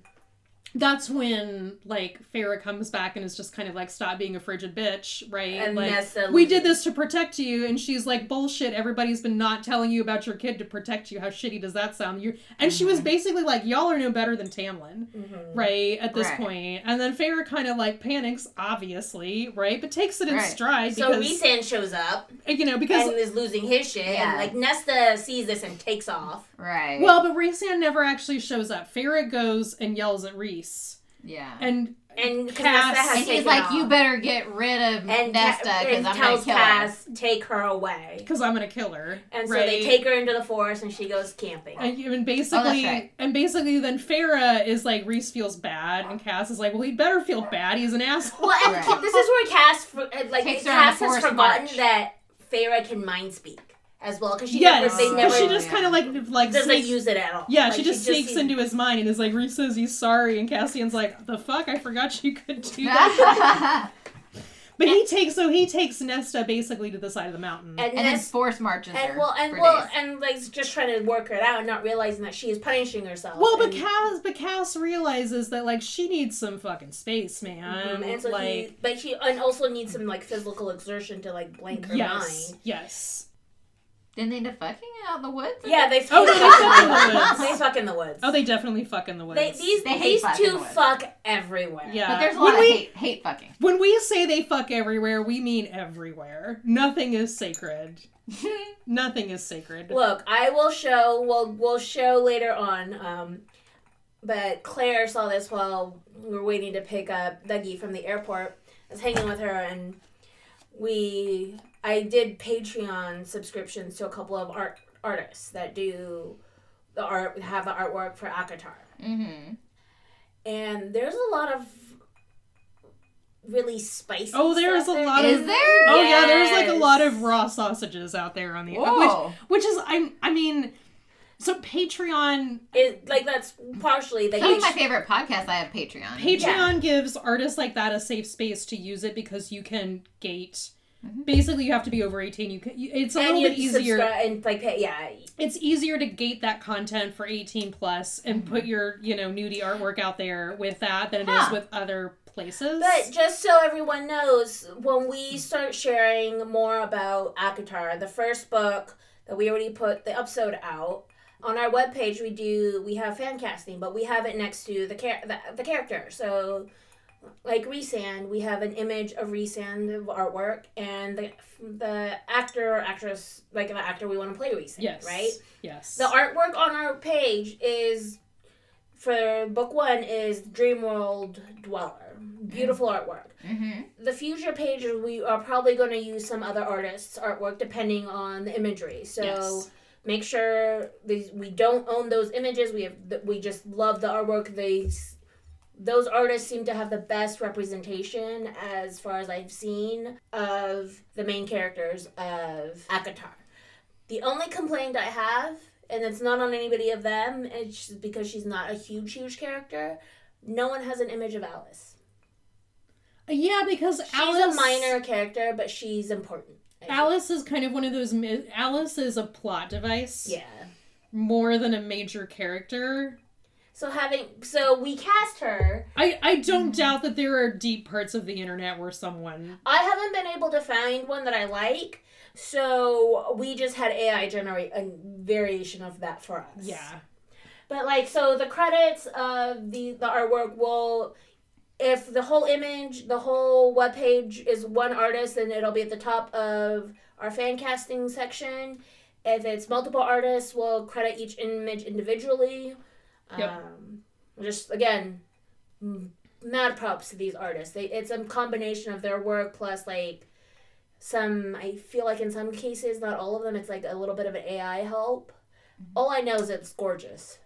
A: that's when, like, Feyre comes back and is just kind of like, stop being a frigid bitch, right?
C: And
A: like,
C: Nesta
A: we did this to protect you, and she's like, bullshit, everybody's been not telling you about your kid to protect you. How shitty does that sound? And she was basically like, y'all are no better than Tamlin, right, at this point. And then Feyre kind of, like, panics, obviously, right, but takes it in stride because...
C: So Rhysand shows up,
A: because...
C: And is losing his shit, and, like, Nesta sees this and takes off.
B: Right.
A: Well, but Rhysand never actually shows up. Feyre goes and yells at Rhys.
B: Yeah.
C: And
B: Cass, and he's like, you better get rid of Nesta because I'm going to kill
C: Cass, take her away.
A: Because I'm going to kill her.
C: And so they take her into the forest and she goes camping.
A: And basically, then Feyre is like, Rhys feels bad. And Cass is like, well, he'd better feel bad. He's an asshole.
C: Well, and this is where Cass has forgotten that Feyre can mind speak. As well, because she
A: just kind of like
C: doesn't use it at all.
A: Yeah, she just sneaks into his mind and is like, Rhys says he's sorry, and Cassian's like, the fuck, I forgot you could do that. But he takes Nesta basically to the side of the mountain,
B: and then force marches her.
C: And like just trying to work it out, not realizing that she is punishing herself.
A: Well, but Cass realizes that like she needs some fucking space, man.
C: And so she also needs some like physical exertion to like blank her mind.
A: Yes.
B: Didn't they end up fucking out in the woods?
C: Yeah, they
A: Oh, no, they fuck in the woods.
C: They fuck in the woods.
A: Oh, they definitely fuck in the woods.
C: These two fuck everywhere.
A: Yeah.
B: But there's a lot of hate fucking.
A: When we say they fuck everywhere, we mean everywhere. Nothing is sacred. Nothing is sacred.
C: Look, I will show. We'll show later on. But Claire saw this while we were waiting to pick up Dougie from the airport. I was hanging with her, and I did Patreon subscriptions to a couple of artists that do the art, have the artwork for ACOTAR.
B: Mm-hmm.
C: And there's a lot of really spicy.
A: Oh, there's
C: stuff
A: a
C: there.
A: lot of.
B: Is there?
A: Oh yeah, there's like a
C: Yes.
A: lot of raw sausages out there on the which is I mean, so Patreon
C: That's partially
B: Some of my favorite podcasts I have Patreon.
A: gives artists like that a safe space to use it because you can gate. Basically, you have to be over 18. It's a little bit easier.
C: And
A: It's easier to gate that content for 18 plus and put your nudie artwork out there with that than it is with other places.
C: But just so everyone knows, when we start sharing more about ACOTAR, the first book that we already put the episode out on our webpage, we have fan casting, but we have it next to the character. So, like Rhysand, we have an image of Rhysand artwork, and the actor or actress, like the actor we want to play Rhysand,
A: Yes.
C: right?
A: Yes.
C: The artwork on our page is, for book 1, is Dreamworld Dweller. Beautiful artwork.
B: Mm-hmm.
C: The future pages, we are probably going to use some other artists' artwork depending on the imagery. So make sure we don't own those images. We just love the artwork. Those artists seem to have the best representation, as far as I've seen, of the main characters of ACOTAR. The only complaint I have, and it's not on anybody of them, it's just because she's not a huge character, no one has an image of Alice.
A: Yeah, because
C: She's a minor character, but she's important.
A: Alice is kind of one of those... Alice is a plot device.
C: Yeah.
A: More than a major character.
C: So we cast her.
A: I don't doubt that there are deep parts of the internet where someone...
C: I haven't been able to find one that I like, so we just had AI generate a variation of that for us.
A: Yeah.
C: But so the credits of the artwork will, if the whole image, the whole webpage is one artist, then it'll be at the top of our fan casting section. If it's multiple artists, we'll credit each image individually.
A: Yep.
C: Just, again, mad props to these artists. It's a combination of their work plus, I feel like in some cases, not all of them, it's a little bit of an AI help. All I know is it's gorgeous.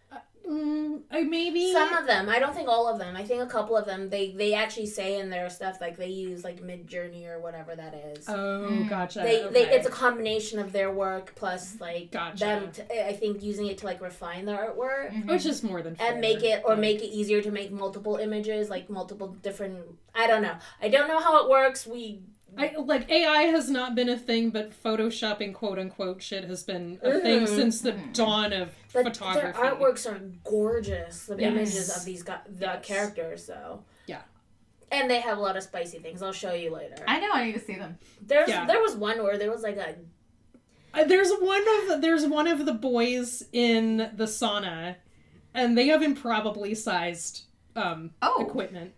A: Maybe
C: Some of them. I don't think all of them. I think a couple of them, they actually say in their stuff, they use, Mid-Journey or whatever that is.
A: Oh, gotcha.
C: It's a combination of their work plus,
A: Gotcha.
C: them, I think, using it to, refine their artwork.
A: Mm-hmm. Which is more than fair.
C: And make it easier to make multiple images, multiple different... I don't know. I don't know how it works.
A: AI has not been a thing, but photoshopping quote-unquote shit has been a thing since the dawn of photography.
C: Their artworks are gorgeous. The images of these characters, so... Yeah. And they have a lot of spicy things. I'll show you later.
B: I know, I need to see them.
C: There was one where there was a...
A: There's one of the boys in the sauna, and they have improbably sized equipment.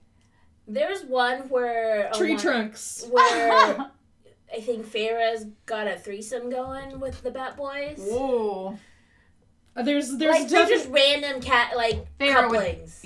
C: There's one where...
A: Tree trunks.
C: Where I think Farah's got a threesome going with the Bat Boys.
B: Whoa.
A: There's
C: they're just random couplings.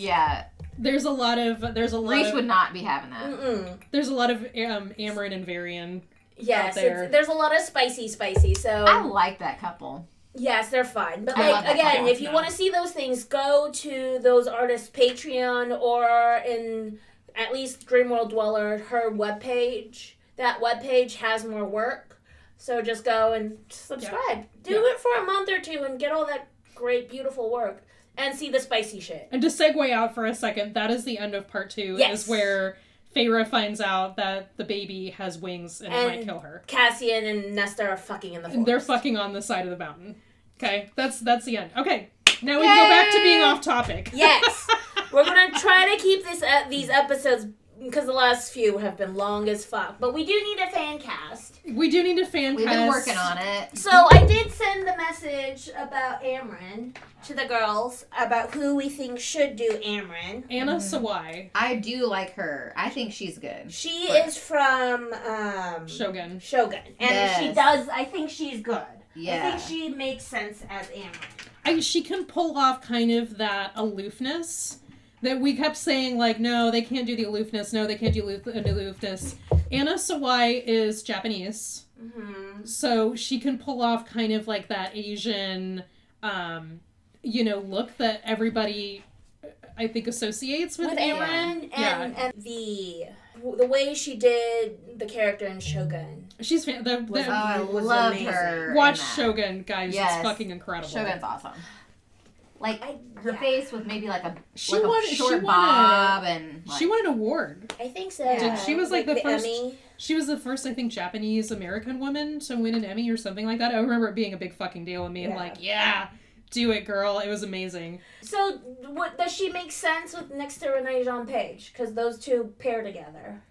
A: There's a lot
B: Reese would not be having that.
C: Mm-mm.
A: There's a lot of Amarin and Varian.
C: Yes, there's a lot of spicy. So
B: I like that couple.
C: Yes, they're fun. But again, if you want to see those things, go to those artists' Patreon or in at least Dreamworld Dweller, her webpage. That webpage has more work. So just go and subscribe. Do it for a month or two and get all that great, beautiful work. And see the spicy shit.
A: And to segue out for a second, that is the end of part 2. Yes. Is where Feyre finds out that the baby has wings and it might kill her.
C: Cassian and Nesta are fucking in the forest.
A: They're fucking on the side of the mountain. Okay, that's the end. Okay, now we can go back to being off topic.
C: Yes. We're going to try to keep these episodes, because the last few have been long as fuck. But we do need a fan cast.
A: We do need a fan
B: We've
A: cast.
B: been working on it.
C: So I did send the message about Amryn to the girls about who we think should do Amryn.
A: Anna Sawai.
B: I do like her. I think she's good.
C: She is from
A: Shogun.
C: And she does, I think she's good.
B: Yeah.
C: I think she makes sense as Amryn.
A: She can pull off kind of that aloofness that we kept saying, like, no, they can't do the aloofness. No, they can't do aloofness. Anna Sawai is Japanese.
C: Mm-hmm.
A: So she can pull off kind of like that Asian, look that everybody, I think, associates with
C: Amryn.
A: Yeah.
C: And the way she did the character in Shogun.
A: She's
B: I
C: was
B: love
C: amazing.
B: her.
A: Watch
B: in that.
A: Shogun, guys.
B: Yes.
A: It's fucking incredible.
B: Shogun's awesome. Like her
C: yeah.
B: face with maybe like a
A: She
B: like
A: won-
B: a short
A: she won
B: bob and like,
A: She won an award.
C: I think so.
B: Yeah.
A: She was like the first.
C: Emmy.
A: She was the first, I think, Japanese American woman to win an Emmy or something like that. I remember it being a big fucking deal and being like, yeah, do it, girl. It was amazing.
C: So, what does she make sense with next to Renee Jean Page? Because those two pair together.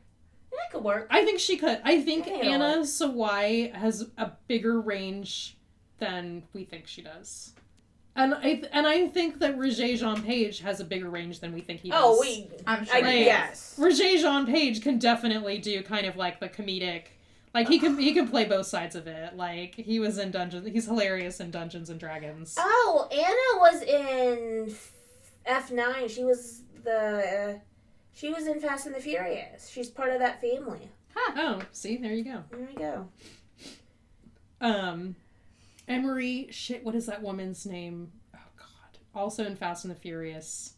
C: That could work.
A: I think she could. I think
C: I think it'll
A: Anna
C: work.
A: Sawai has a bigger range than we think she does. And I think that Roger Jean Page has a bigger range than we think he does.
B: I'm sure.
C: Yes.
A: Roger Jean Page can definitely do kind of like the comedic, like he can play both sides of it. Like he was in Dungeons, he's hilarious in Dungeons and Dragons.
C: Oh, Anna was in F9. She was in Fast and the Furious. She's part of that family.
A: Oh, see, there you go.
C: There we go.
A: Emery, shit, what is that woman's name? Oh God, also in Fast and the Furious.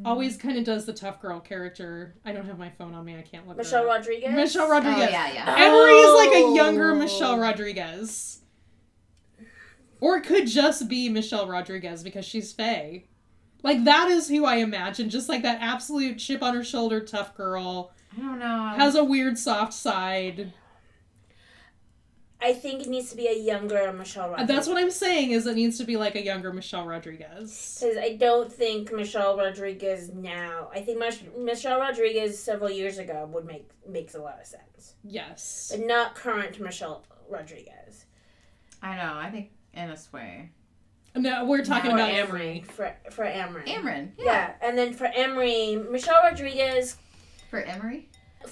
A: Always kind of does the tough girl character. I don't have my phone on me. I can't look.
C: Michelle
A: her up.
C: Rodriguez?
A: Michelle Rodriguez.
B: Oh, yeah.
A: Emery is like a younger Michelle Rodriguez. Or it could just be Michelle Rodriguez because she's Faye. Like, that is who I imagine. Just like that absolute chip on her shoulder tough girl.
B: I don't know.
A: Has a weird soft side.
C: I think it needs to be a younger Michelle Rodriguez.
A: That's what I'm saying, is it needs to be like a younger Michelle Rodriguez.
C: Because I don't think Michelle Rodriguez now. I think Michelle Rodriguez several years ago makes a lot of sense.
A: Yes.
C: But not current Michelle Rodriguez.
B: I know. I think Anna Sway.
A: No, we're talking
C: For
A: about
C: Emery.
A: Emery.
C: For Amryn.
B: Amryn.
C: Yeah. And then for Emery, Michelle Rodriguez.
B: For Emery?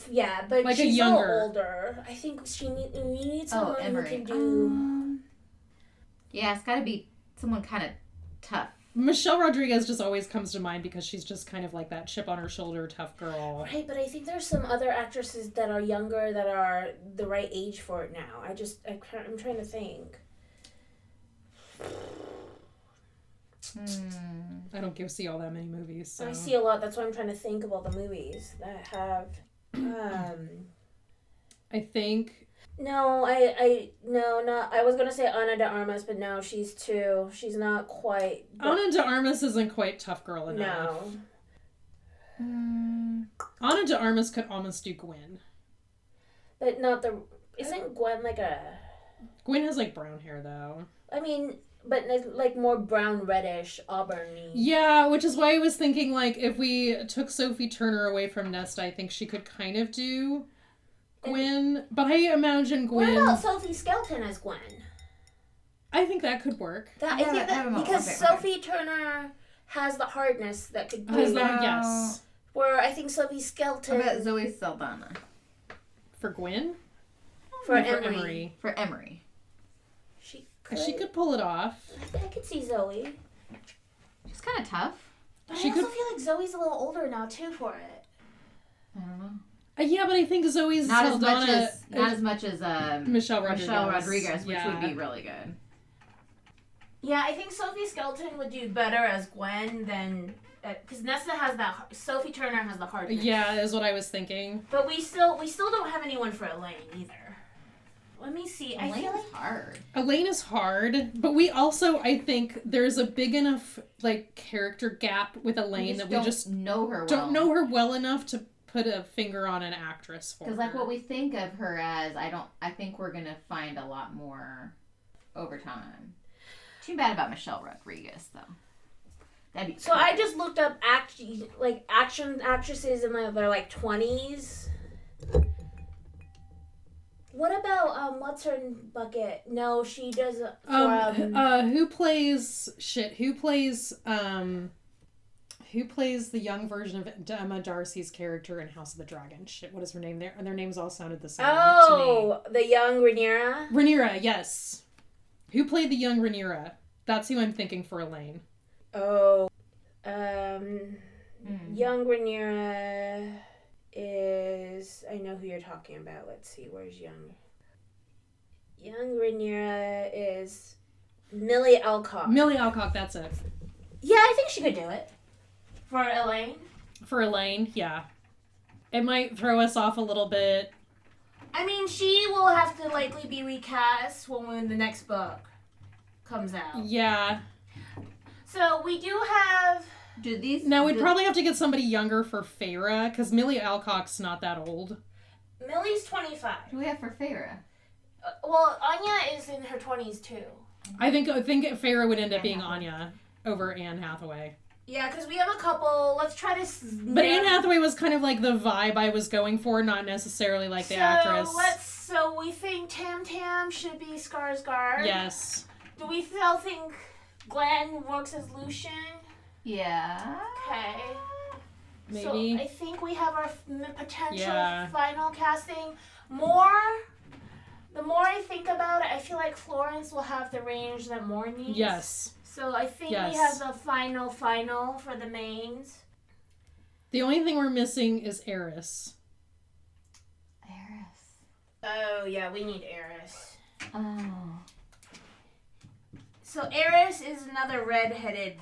C: Yeah, but
A: Like
C: she's
A: a younger.
C: a little older. I think we need someone who
B: Emery.
C: can do.
B: Yeah, it's got to be someone kind of tough.
A: Michelle Rodriguez just always comes to mind because she's just kind of like that chip on her shoulder tough girl.
C: Right, but I think there's some other actresses that are younger that are the right age for it now. I'm trying to think.
A: I don't go see all that many movies. So.
C: I see a lot. That's why I'm trying to think of all the movies that have.
A: I think.
C: No, I was gonna say Ana de Armas, but no, she's not quite.
A: Ana de Armas isn't quite tough girl enough.
C: No.
A: Ana de Armas could almost do Gwen.
C: But not the. Isn't Gwen like a?
A: Gwen has like brown hair though.
C: I mean, but like more brown reddish auburny.
A: Yeah, which is why I was thinking like if we took Sophie Turner away from Nesta, I think she could kind of do Gwen. But I imagine Gwen.
C: What about Sophie Skelton as Gwen?
A: I think that could work.
C: I think that because Sophie Turner has the hardness that could do.
A: Yes.
C: Where I think Sophie Skelton.
B: How about Zoe Saldana?
A: For Gwen?
C: For
A: Or
C: Emery.
B: For Emery.
A: She could pull it off.
C: I could see Zoe.
B: She's kind of tough.
C: But
A: She
C: I also
A: could-
C: feel like Zoe's a little older now too for it.
B: I don't know.
A: Yeah, but I think Zoe's
B: Not as
A: Saldana.
B: much as
A: Michelle Rodriguez.
B: Michelle Rodriguez, which
A: Yeah.
B: would be really good.
C: Yeah, I think Sophie Skelton would do better as Gwen than because Nesta has that. Sophie Turner has the hardness.
A: Yeah, is what I was thinking.
C: But we still don't have anyone for Elaine either. Let me see. I feel like
B: hard.
A: Elaine is hard, but we also, I think, there's a big enough like character gap with Elaine that we just
B: know her.
A: don't know her well enough to put a finger on an actress for her.
B: Because like what we think of her as, I think we're gonna find a lot more over time. Too bad about Michelle Rodriguez though. That'd be
C: so. I just looked up action actresses in their like 20s. What about what's her bucket? No, she does
A: who plays the young version of Emma Darcy's character in House of the Dragon? Shit, what is her name there? And their names all sounded the same to me.
C: The young Rhaenyra?
A: Rhaenyra, yes. Who played the young Rhaenyra? That's who I'm thinking for Elaine.
C: Oh. Young Rhaenyra is... I know who you're talking about. Let's see, where's young? Young Rhaenyra is Millie Alcock.
A: Millie Alcock, that's it.
C: Yeah, I think she could do it. For Elaine?
A: For Elaine, yeah. It might throw us off a little bit.
C: I mean, she will have to likely be recast when the next book comes out.
A: Yeah.
C: So we do have...
A: Now, we'd probably have to get somebody younger for Faerie, because Millie Alcock's not that old.
C: Millie's 25.
B: What do we have for Faerie?
C: Well, Anya is in her 20s, too.
A: I think Faerie would end up being Anya over Anne Hathaway.
C: Yeah, because we have a couple. Let's try to...
A: But Anne Hathaway was kind of like the vibe I was going for, not necessarily like the actress.
C: So we think Tam should be Skarsgård.
A: Yes.
C: Do we still think Glenn works as Lucian?
B: Yeah.
C: Okay.
A: Maybe.
C: So I think we have our potential
A: Yeah.
C: final casting. The more I think about it, I feel like Florence will have the range that Moore needs.
A: Yes.
C: So I think we have the final for the mains.
A: The only thing we're missing is Eris.
C: Oh, yeah, we need Eris.
B: Oh.
C: So Eris is another redheaded...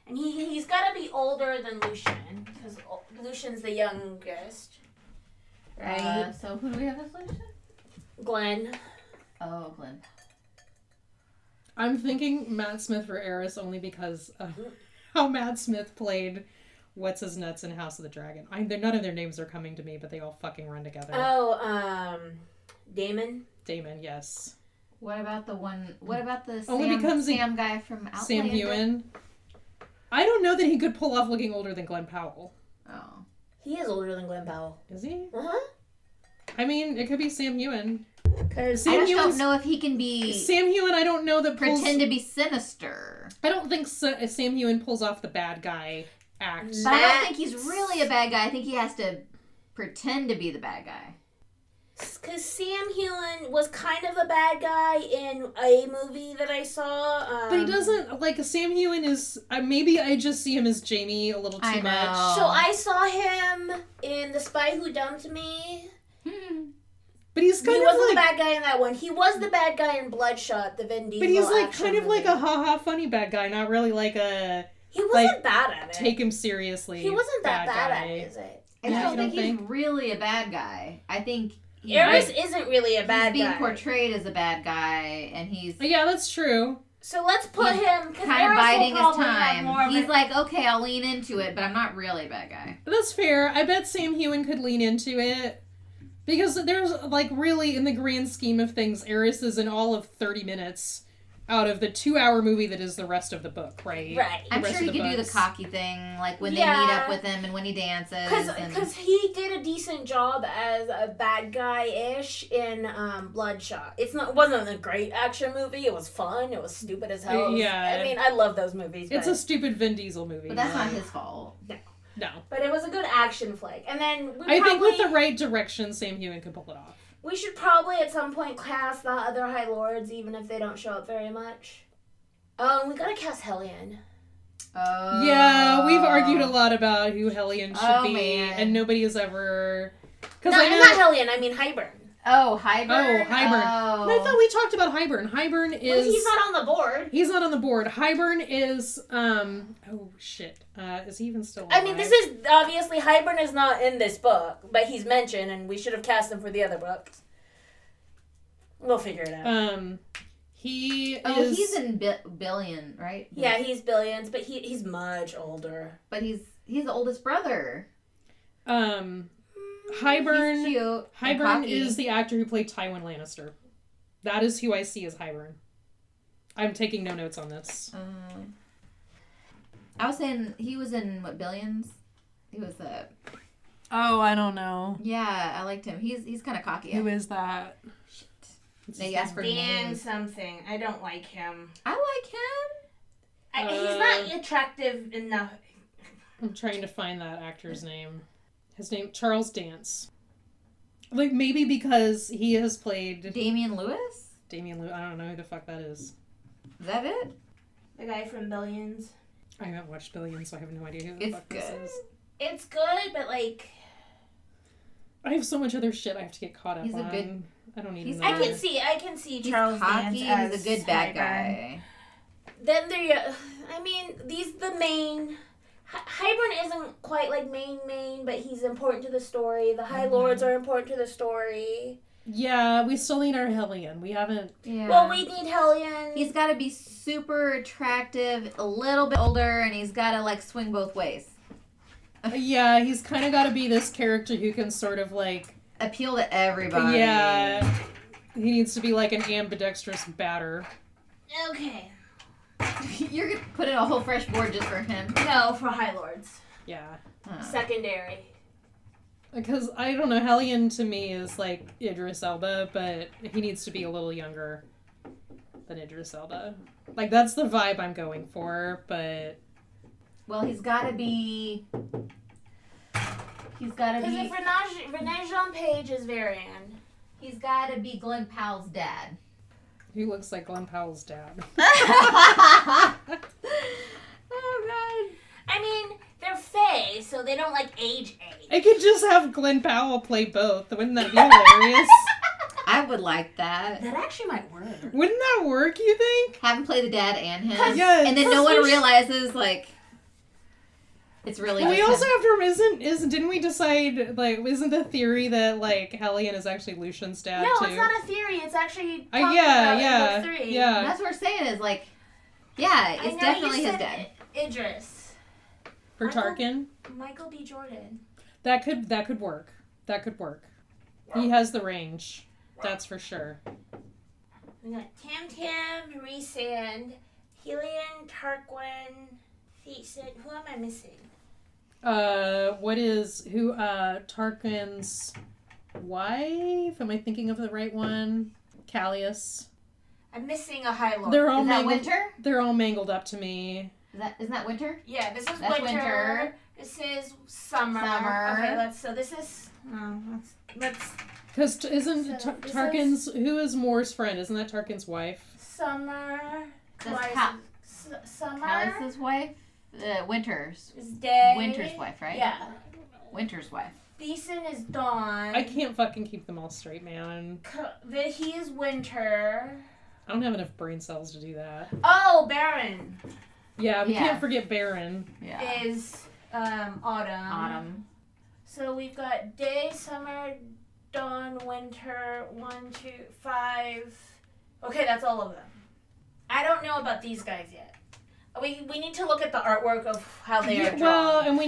C: And he's got to be older than Lucian, because Lucian's the youngest. Right?
B: So who do we have as Lucian?
C: Glenn.
B: Oh, Glenn.
A: I'm thinking Matt Smith for Eris only because of how Matt Smith played What's-His-Nuts in House of the Dragon. None of their names are coming to me, but they all fucking run together.
C: Oh, Damon?
A: Damon, yes.
B: What about the Sam guy from Outlander?
A: Sam Heughan. I don't know that he could pull off looking older than Glenn Powell.
B: Oh.
C: He is older than Glenn Powell.
A: Is he?
C: Uh-huh.
A: I mean, it could be Sam Heughan.
B: I just don't know if he can be...
A: Sam Heughan, I don't know that
B: pretend to be sinister.
A: I don't think Sam Heughan pulls off the bad guy act.
B: But I don't think he's really a bad guy. I think he has to pretend to be the bad guy.
C: Because Sam Heughan was kind of a bad guy in a movie that I saw.
A: But he doesn't, like, Sam Heughan is, maybe I just see him as Jamie a little too much.
C: So I saw him in The Spy Who Dumped Me.
A: But he's kind
C: he
A: of
C: wasn't
A: like...
C: the bad guy in that one. He was the bad guy in Bloodshot, the Vin Diesel
A: But he's like
C: action
A: kind of
C: movie.
A: like a ha-ha funny bad guy, not really like a...
C: He wasn't bad at it.
A: Take him seriously.
C: He wasn't that bad
A: guy.
C: at it, is it?
B: I don't think he's really a bad guy. I think...
C: Eris isn't really a bad guy.
B: He's being portrayed as a bad guy, and he's...
A: Yeah, that's true.
C: So let's put him...
B: kind of biding his time. He's like, okay, I'll lean into it, but I'm not really a bad guy.
A: That's fair. I bet Sam Heughan could lean into it. Because there's, like, really, in the grand scheme of things, Eris is in all of 30 minutes out of the 2-hour movie that is the rest of the book, right?
C: Right.
B: I'm sure he could do the cocky thing, like when they meet up with him and when he dances.
C: Because he did a decent job as a bad guy-ish in Bloodshot. It wasn't a great action movie. It was fun. It was stupid as hell.
A: Yeah.
C: I mean, I love those movies.
A: It's a stupid Vin Diesel movie.
B: But that's not his fault.
A: No.
C: But it was a good action flick. And then
A: I think with the right direction, Sam Heughan could pull it off.
C: We should probably at some point cast the other High Lords, even if they don't show up very much. Oh, and we gotta cast Hellion.
B: Oh.
A: Yeah, we've argued a lot about who Hellion should be,
B: man.
A: and nobody has ever...
C: Not Hellion, I mean Hybern.
B: Oh, Hybern?
A: Oh, Hybern.
B: Oh.
A: I thought we talked about Hybern. Hybern is...
C: Well, he's not on the board.
A: He's not on the board. Hybern is, oh, shit. Is he even still alive?
C: I mean, this is, obviously, Hybern is not in this book, but he's mentioned, and we should have cast him for the other books. We'll figure it out.
A: He's
B: in Billion, right?
C: Yeah, he's Billions, but he's much older.
B: But he's the oldest brother.
A: Hybern...
B: He's cute.
A: Hybern is the actor who played Tywin Lannister. That is who I see as Hybern. I'm taking no notes on this.
B: I was saying he was in Billions? He was the...
A: Oh, I don't know.
B: Yeah, I liked him. He's kind of cocky.
A: Who is that?
B: They asked for
C: Dan
B: names.
C: something. I don't like him.
B: I like him.
C: He's not attractive enough.
A: I'm trying to find that actor's name. His name, Charles Dance. Like, maybe because he has played...
B: Damian Lewis?
A: Damian Lewis. I don't know who the fuck that is.
B: Is that it?
C: The guy from Billions.
A: I haven't watched Billions, so I have no idea who the
B: It's
A: fuck this
B: good.
A: is.
C: It's good, but like...
A: I have so much other shit I have to get caught up
B: He's a
A: on.
B: good-
A: I don't need
B: he's
A: another...
C: I can see
B: He's
C: Charles
B: cocky.
C: Dance
B: He's
C: as
B: a good bad
C: Hybern.
B: guy.
C: Then there, the main. Hybern isn't quite like main, but he's important to the story. The High Lords are important to the story.
A: Yeah, we still need our Hellion. We haven't...
B: Yeah.
C: Well, we need Hellion.
B: He's got to be super attractive, a little bit older, and he's got to, like, swing both ways.
A: Yeah, he's kind of got to be this character who can sort of, like...
B: Appeal to everybody.
A: Yeah. He needs to be, like, an ambidextrous batter.
C: Okay.
B: You're going to put in a whole fresh board just for him.
C: No, for High Lords.
A: Yeah.
C: Secondary.
A: Because, I don't know, Hellion to me is, like, Idris Elba, but he needs to be a little younger than Idris Elba. Like, that's the vibe I'm going for, but...
B: Well, he's got to be...
C: Because if Renee Jean Page is Varian.
B: He's got to be Glenn Powell's dad.
A: He looks like Glenn Powell's dad.
B: Oh, God.
C: I mean, they're fae, so they don't like age.
A: I could just have Glenn Powell play both. Wouldn't that be hilarious?
B: I would like that.
C: That actually might work.
A: Wouldn't that work, you think?
B: Have him play the dad and him.
A: Yes.
B: And then no one realizes, like, it's really
A: We
B: just
A: also
B: him.
A: have to, didn't we decide, like, isn't the theory that, like, Hellion is actually Lucian's dad,
C: No,
A: too?
C: it's not a theory. It's actually talked
A: yeah,
C: about in book 3.
A: yeah.
B: That's what we're saying is, like, yeah,
C: I
B: it's
C: know
B: definitely
C: you
B: his
C: said
B: dad.
C: Idris.
A: For Tarkin?
C: Michael B. Jordan.
A: That could work. That could work. He has the range. That's for sure.
C: We got Tam, Rhysand, Helion, Tarquin, Thesan. Who am I missing?
A: Tarkin's wife? Am I thinking of the right one? Callius.
C: I'm missing a High Lord.
A: They're all
B: Is that
A: mangled.
B: Winter?
A: They're all mangled up to me.
B: Isn't that Winter?
C: Yeah, this is
B: That's
C: winter.
B: Winter.
C: This is summer.
B: Summer.
C: Okay, let's
A: Because isn't
C: So this
A: Tarkin's... Who is Moore's friend? Isn't that Tarkin's wife?
C: summer.
B: That's
C: Summer
B: Callus's wife? Winter's.
C: is day.
B: Winter's wife, right?
C: Yeah.
B: Winter's wife.
C: Thesan is dawn.
A: I can't fucking keep them all straight, man.
C: He is winter.
A: I don't have enough brain cells to do that.
C: Oh, Baron
A: Yeah, we
B: Yeah.
A: can't forget Baron.
B: Yeah.
C: is autumn.
B: Autumn.
C: So we've got day, summer, dawn, winter. 1, 2, 5. Okay, that's all of them. I don't know about these guys yet. We need to look at the artwork of how they are drawn.
A: Well, and I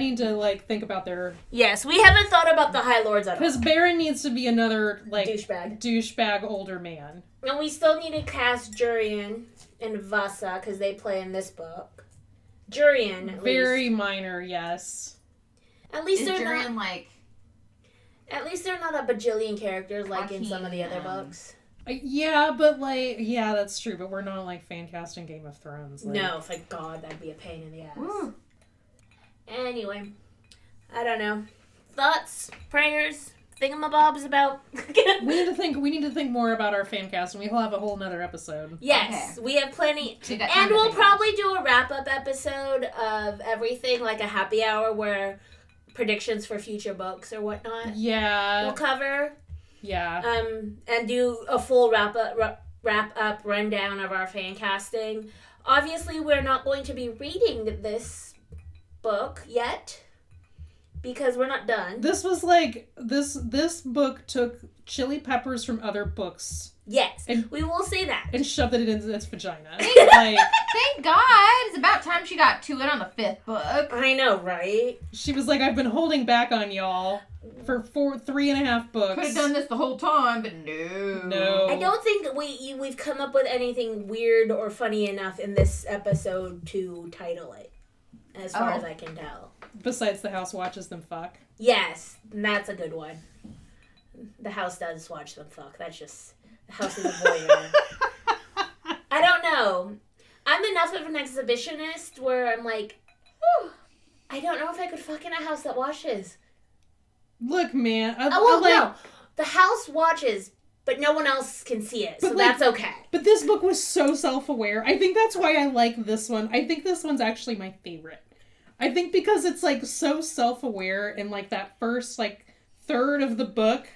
A: need to like think about their...
C: Yes, we haven't thought about the High Lords at all.
A: Because Baron needs to be another, like...
C: Douchebag
A: older man.
C: And we still need to cast Jurian and Vasa because they play in this book. Jurian, at
A: Very
C: least.
A: minor, yes.
C: At least
B: Is
C: they're
B: Jurian,
C: not.
B: like...
C: At least they're not a bajillion characters like in some of the other
B: Joaquin,
C: books.
A: Yeah, but like... Yeah, that's true, but we're not like fan casting Game of Thrones. Like...
C: No, thank God, that'd be a pain in the ass.
B: Woo.
C: Anyway, I don't know. Thoughts, prayers, thingamabobs about.
A: We need to think more about our fan cast, and we'll have a whole nother episode.
C: Yes, we have plenty.
B: So you got time
C: And
B: to
C: we'll
B: think about
C: probably do a wrap-up episode of everything, like a happy hour where predictions for future books or whatnot
A: Yeah.
C: we'll cover.
A: Yeah.
C: And do a full wrap-up rundown of our fan casting. Obviously, we're not going to be reading this book yet because we're not done.
A: This was like... This book took chili peppers from other books
C: Yes,
A: And-
C: we will say that.
A: and shoved it into its vagina. Like,
B: Thank God! It's about time she got to it on the 5th book.
C: I know, right?
A: she was like, I've been holding back on y'all for 3.5 books.
B: Could have done this the whole time, but no.
A: No.
C: I don't think we've come up with anything weird or funny enough in this episode to title it as far as I can tell.
A: Besides, the house watches them fuck.
C: Yes, that's a good one. The house does watch them fuck. That's just... The house is a voyeur. I don't know. I'm enough of an exhibitionist where I'm like, I don't know if I could fuck in a house that watches.
A: Look, man.
C: No. The house watches, but no one else can see it, so that's okay.
A: But this book was so self-aware. I think that's why I like this one. I think this one's actually my favorite. I think because it's, like, so self-aware in, like, that first, like, third of the book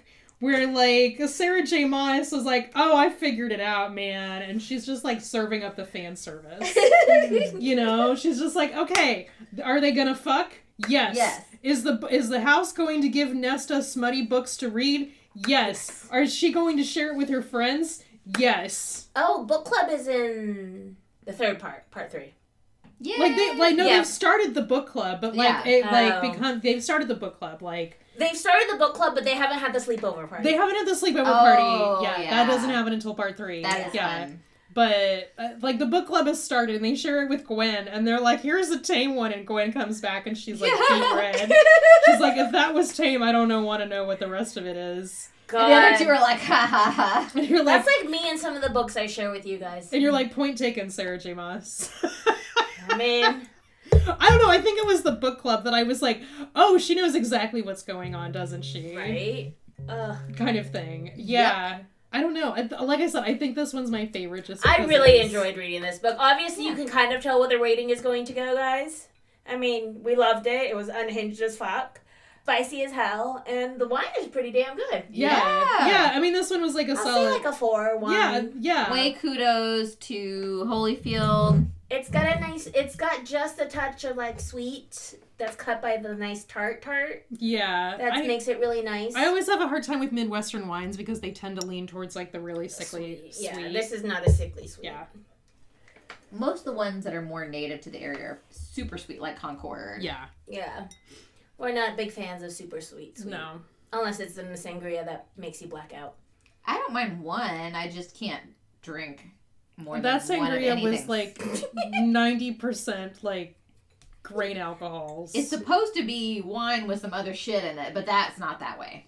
A: where, like, Sarah J. Maas was like, oh, I figured it out, man. And she's just, like, serving up the fan service. You know? She's just like, okay, are they gonna fuck? Yes. Is the house going to give Nesta smutty books to read? Yes. Is she going to share it with her friends? Yes.
C: Oh, book club is in the third part 3.
B: Yeah.
A: They've started the book club, but they've started the book club, like.
C: They've started the book club, but they haven't had the sleepover party.
A: They haven't had the sleepover party. Yeah, that doesn't happen until part 3.
B: That is fun.
A: But, the book club has started, and they share it with Gwen, and they're like, here's a tame one, and Gwen comes back, and she's like, beet red. She's like, if that was tame, I don't want to know what the rest of it is.
B: God. And the other two are like, ha ha ha.
A: And you're like,
C: that's like me and some of the books I share with you guys.
A: And you're like, point taken, Sarah J. Maas.
C: I mean...
A: I don't know, I think it was the book club that I was like, oh, she knows exactly what's going on, doesn't she?
C: Right?
A: Kind of thing. Yeah. Yep. I don't know. Like I said, I think this one's my favorite. Just
C: I really enjoyed reading this book. Obviously, you can kind of tell what the rating is going to go, guys. I mean, we loved it. It was unhinged as fuck. Spicy as hell. And the wine is pretty damn good.
A: Yeah. I mean, this one was like a solid...
C: I'll say like a 4 wine.
A: Yeah.
B: Way kudos to Holyfield.
C: It's got just a touch of, like, sweet that's cut by the nice tart.
A: Yeah.
C: That makes it really nice.
A: I always have a hard time with Midwestern wines because they tend to lean towards, like, the really sickly sweet.
C: Yeah, this is not a sickly sweet.
A: Yeah.
B: Most of the ones that are more native to the area are super sweet, like Concord.
A: Yeah.
C: Yeah. We're not big fans of super sweet.
A: No.
C: Unless it's in the sangria that makes you black out.
B: I don't mind one. I just can't drink more
A: that
B: than one of anything.
A: That sangria was like 90% like grain alcohols.
B: It's supposed to be wine with some other shit in it, but that's not that way.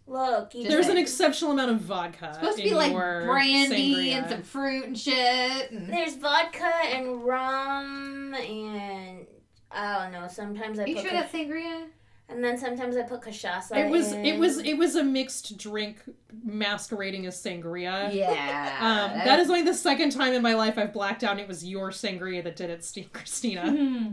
C: Look,
A: there's an exceptional amount of vodka.
B: It's supposed to be like brandy
A: sangria.
B: And some fruit and shit. And...
C: There's vodka and rum and I don't know. Sometimes I.
B: Are you sure that's sangria?
C: And then sometimes I put cachaça.
A: It was a mixed drink masquerading as sangria.
B: Yeah.
A: That is only the second time in my life I've blacked out and it was your sangria that did it, Christina.
B: Mm-hmm.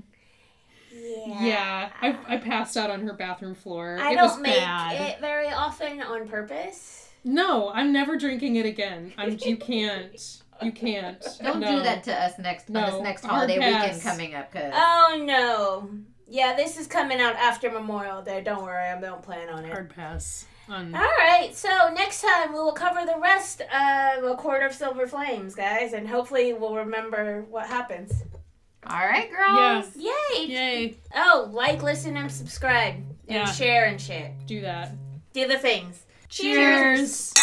C: Yeah.
A: I passed out on her bathroom floor.
C: I don't make it very often on purpose.
A: No, I'm never drinking it again. You can't.
B: Don't do that to us this next holiday weekend coming up.
C: Oh, no. Yeah, this is coming out after Memorial Day. Don't worry, I don't plan on it.
A: Hard pass.
C: All right, so next time we will cover the rest of A Court of Silver Flames, guys, and hopefully we'll remember what happens.
B: All right, girls.
C: Yeah.
A: Yay.
C: Oh, like, listen, and subscribe. And share and shit.
A: Do that.
C: Do the things.
A: Cheers.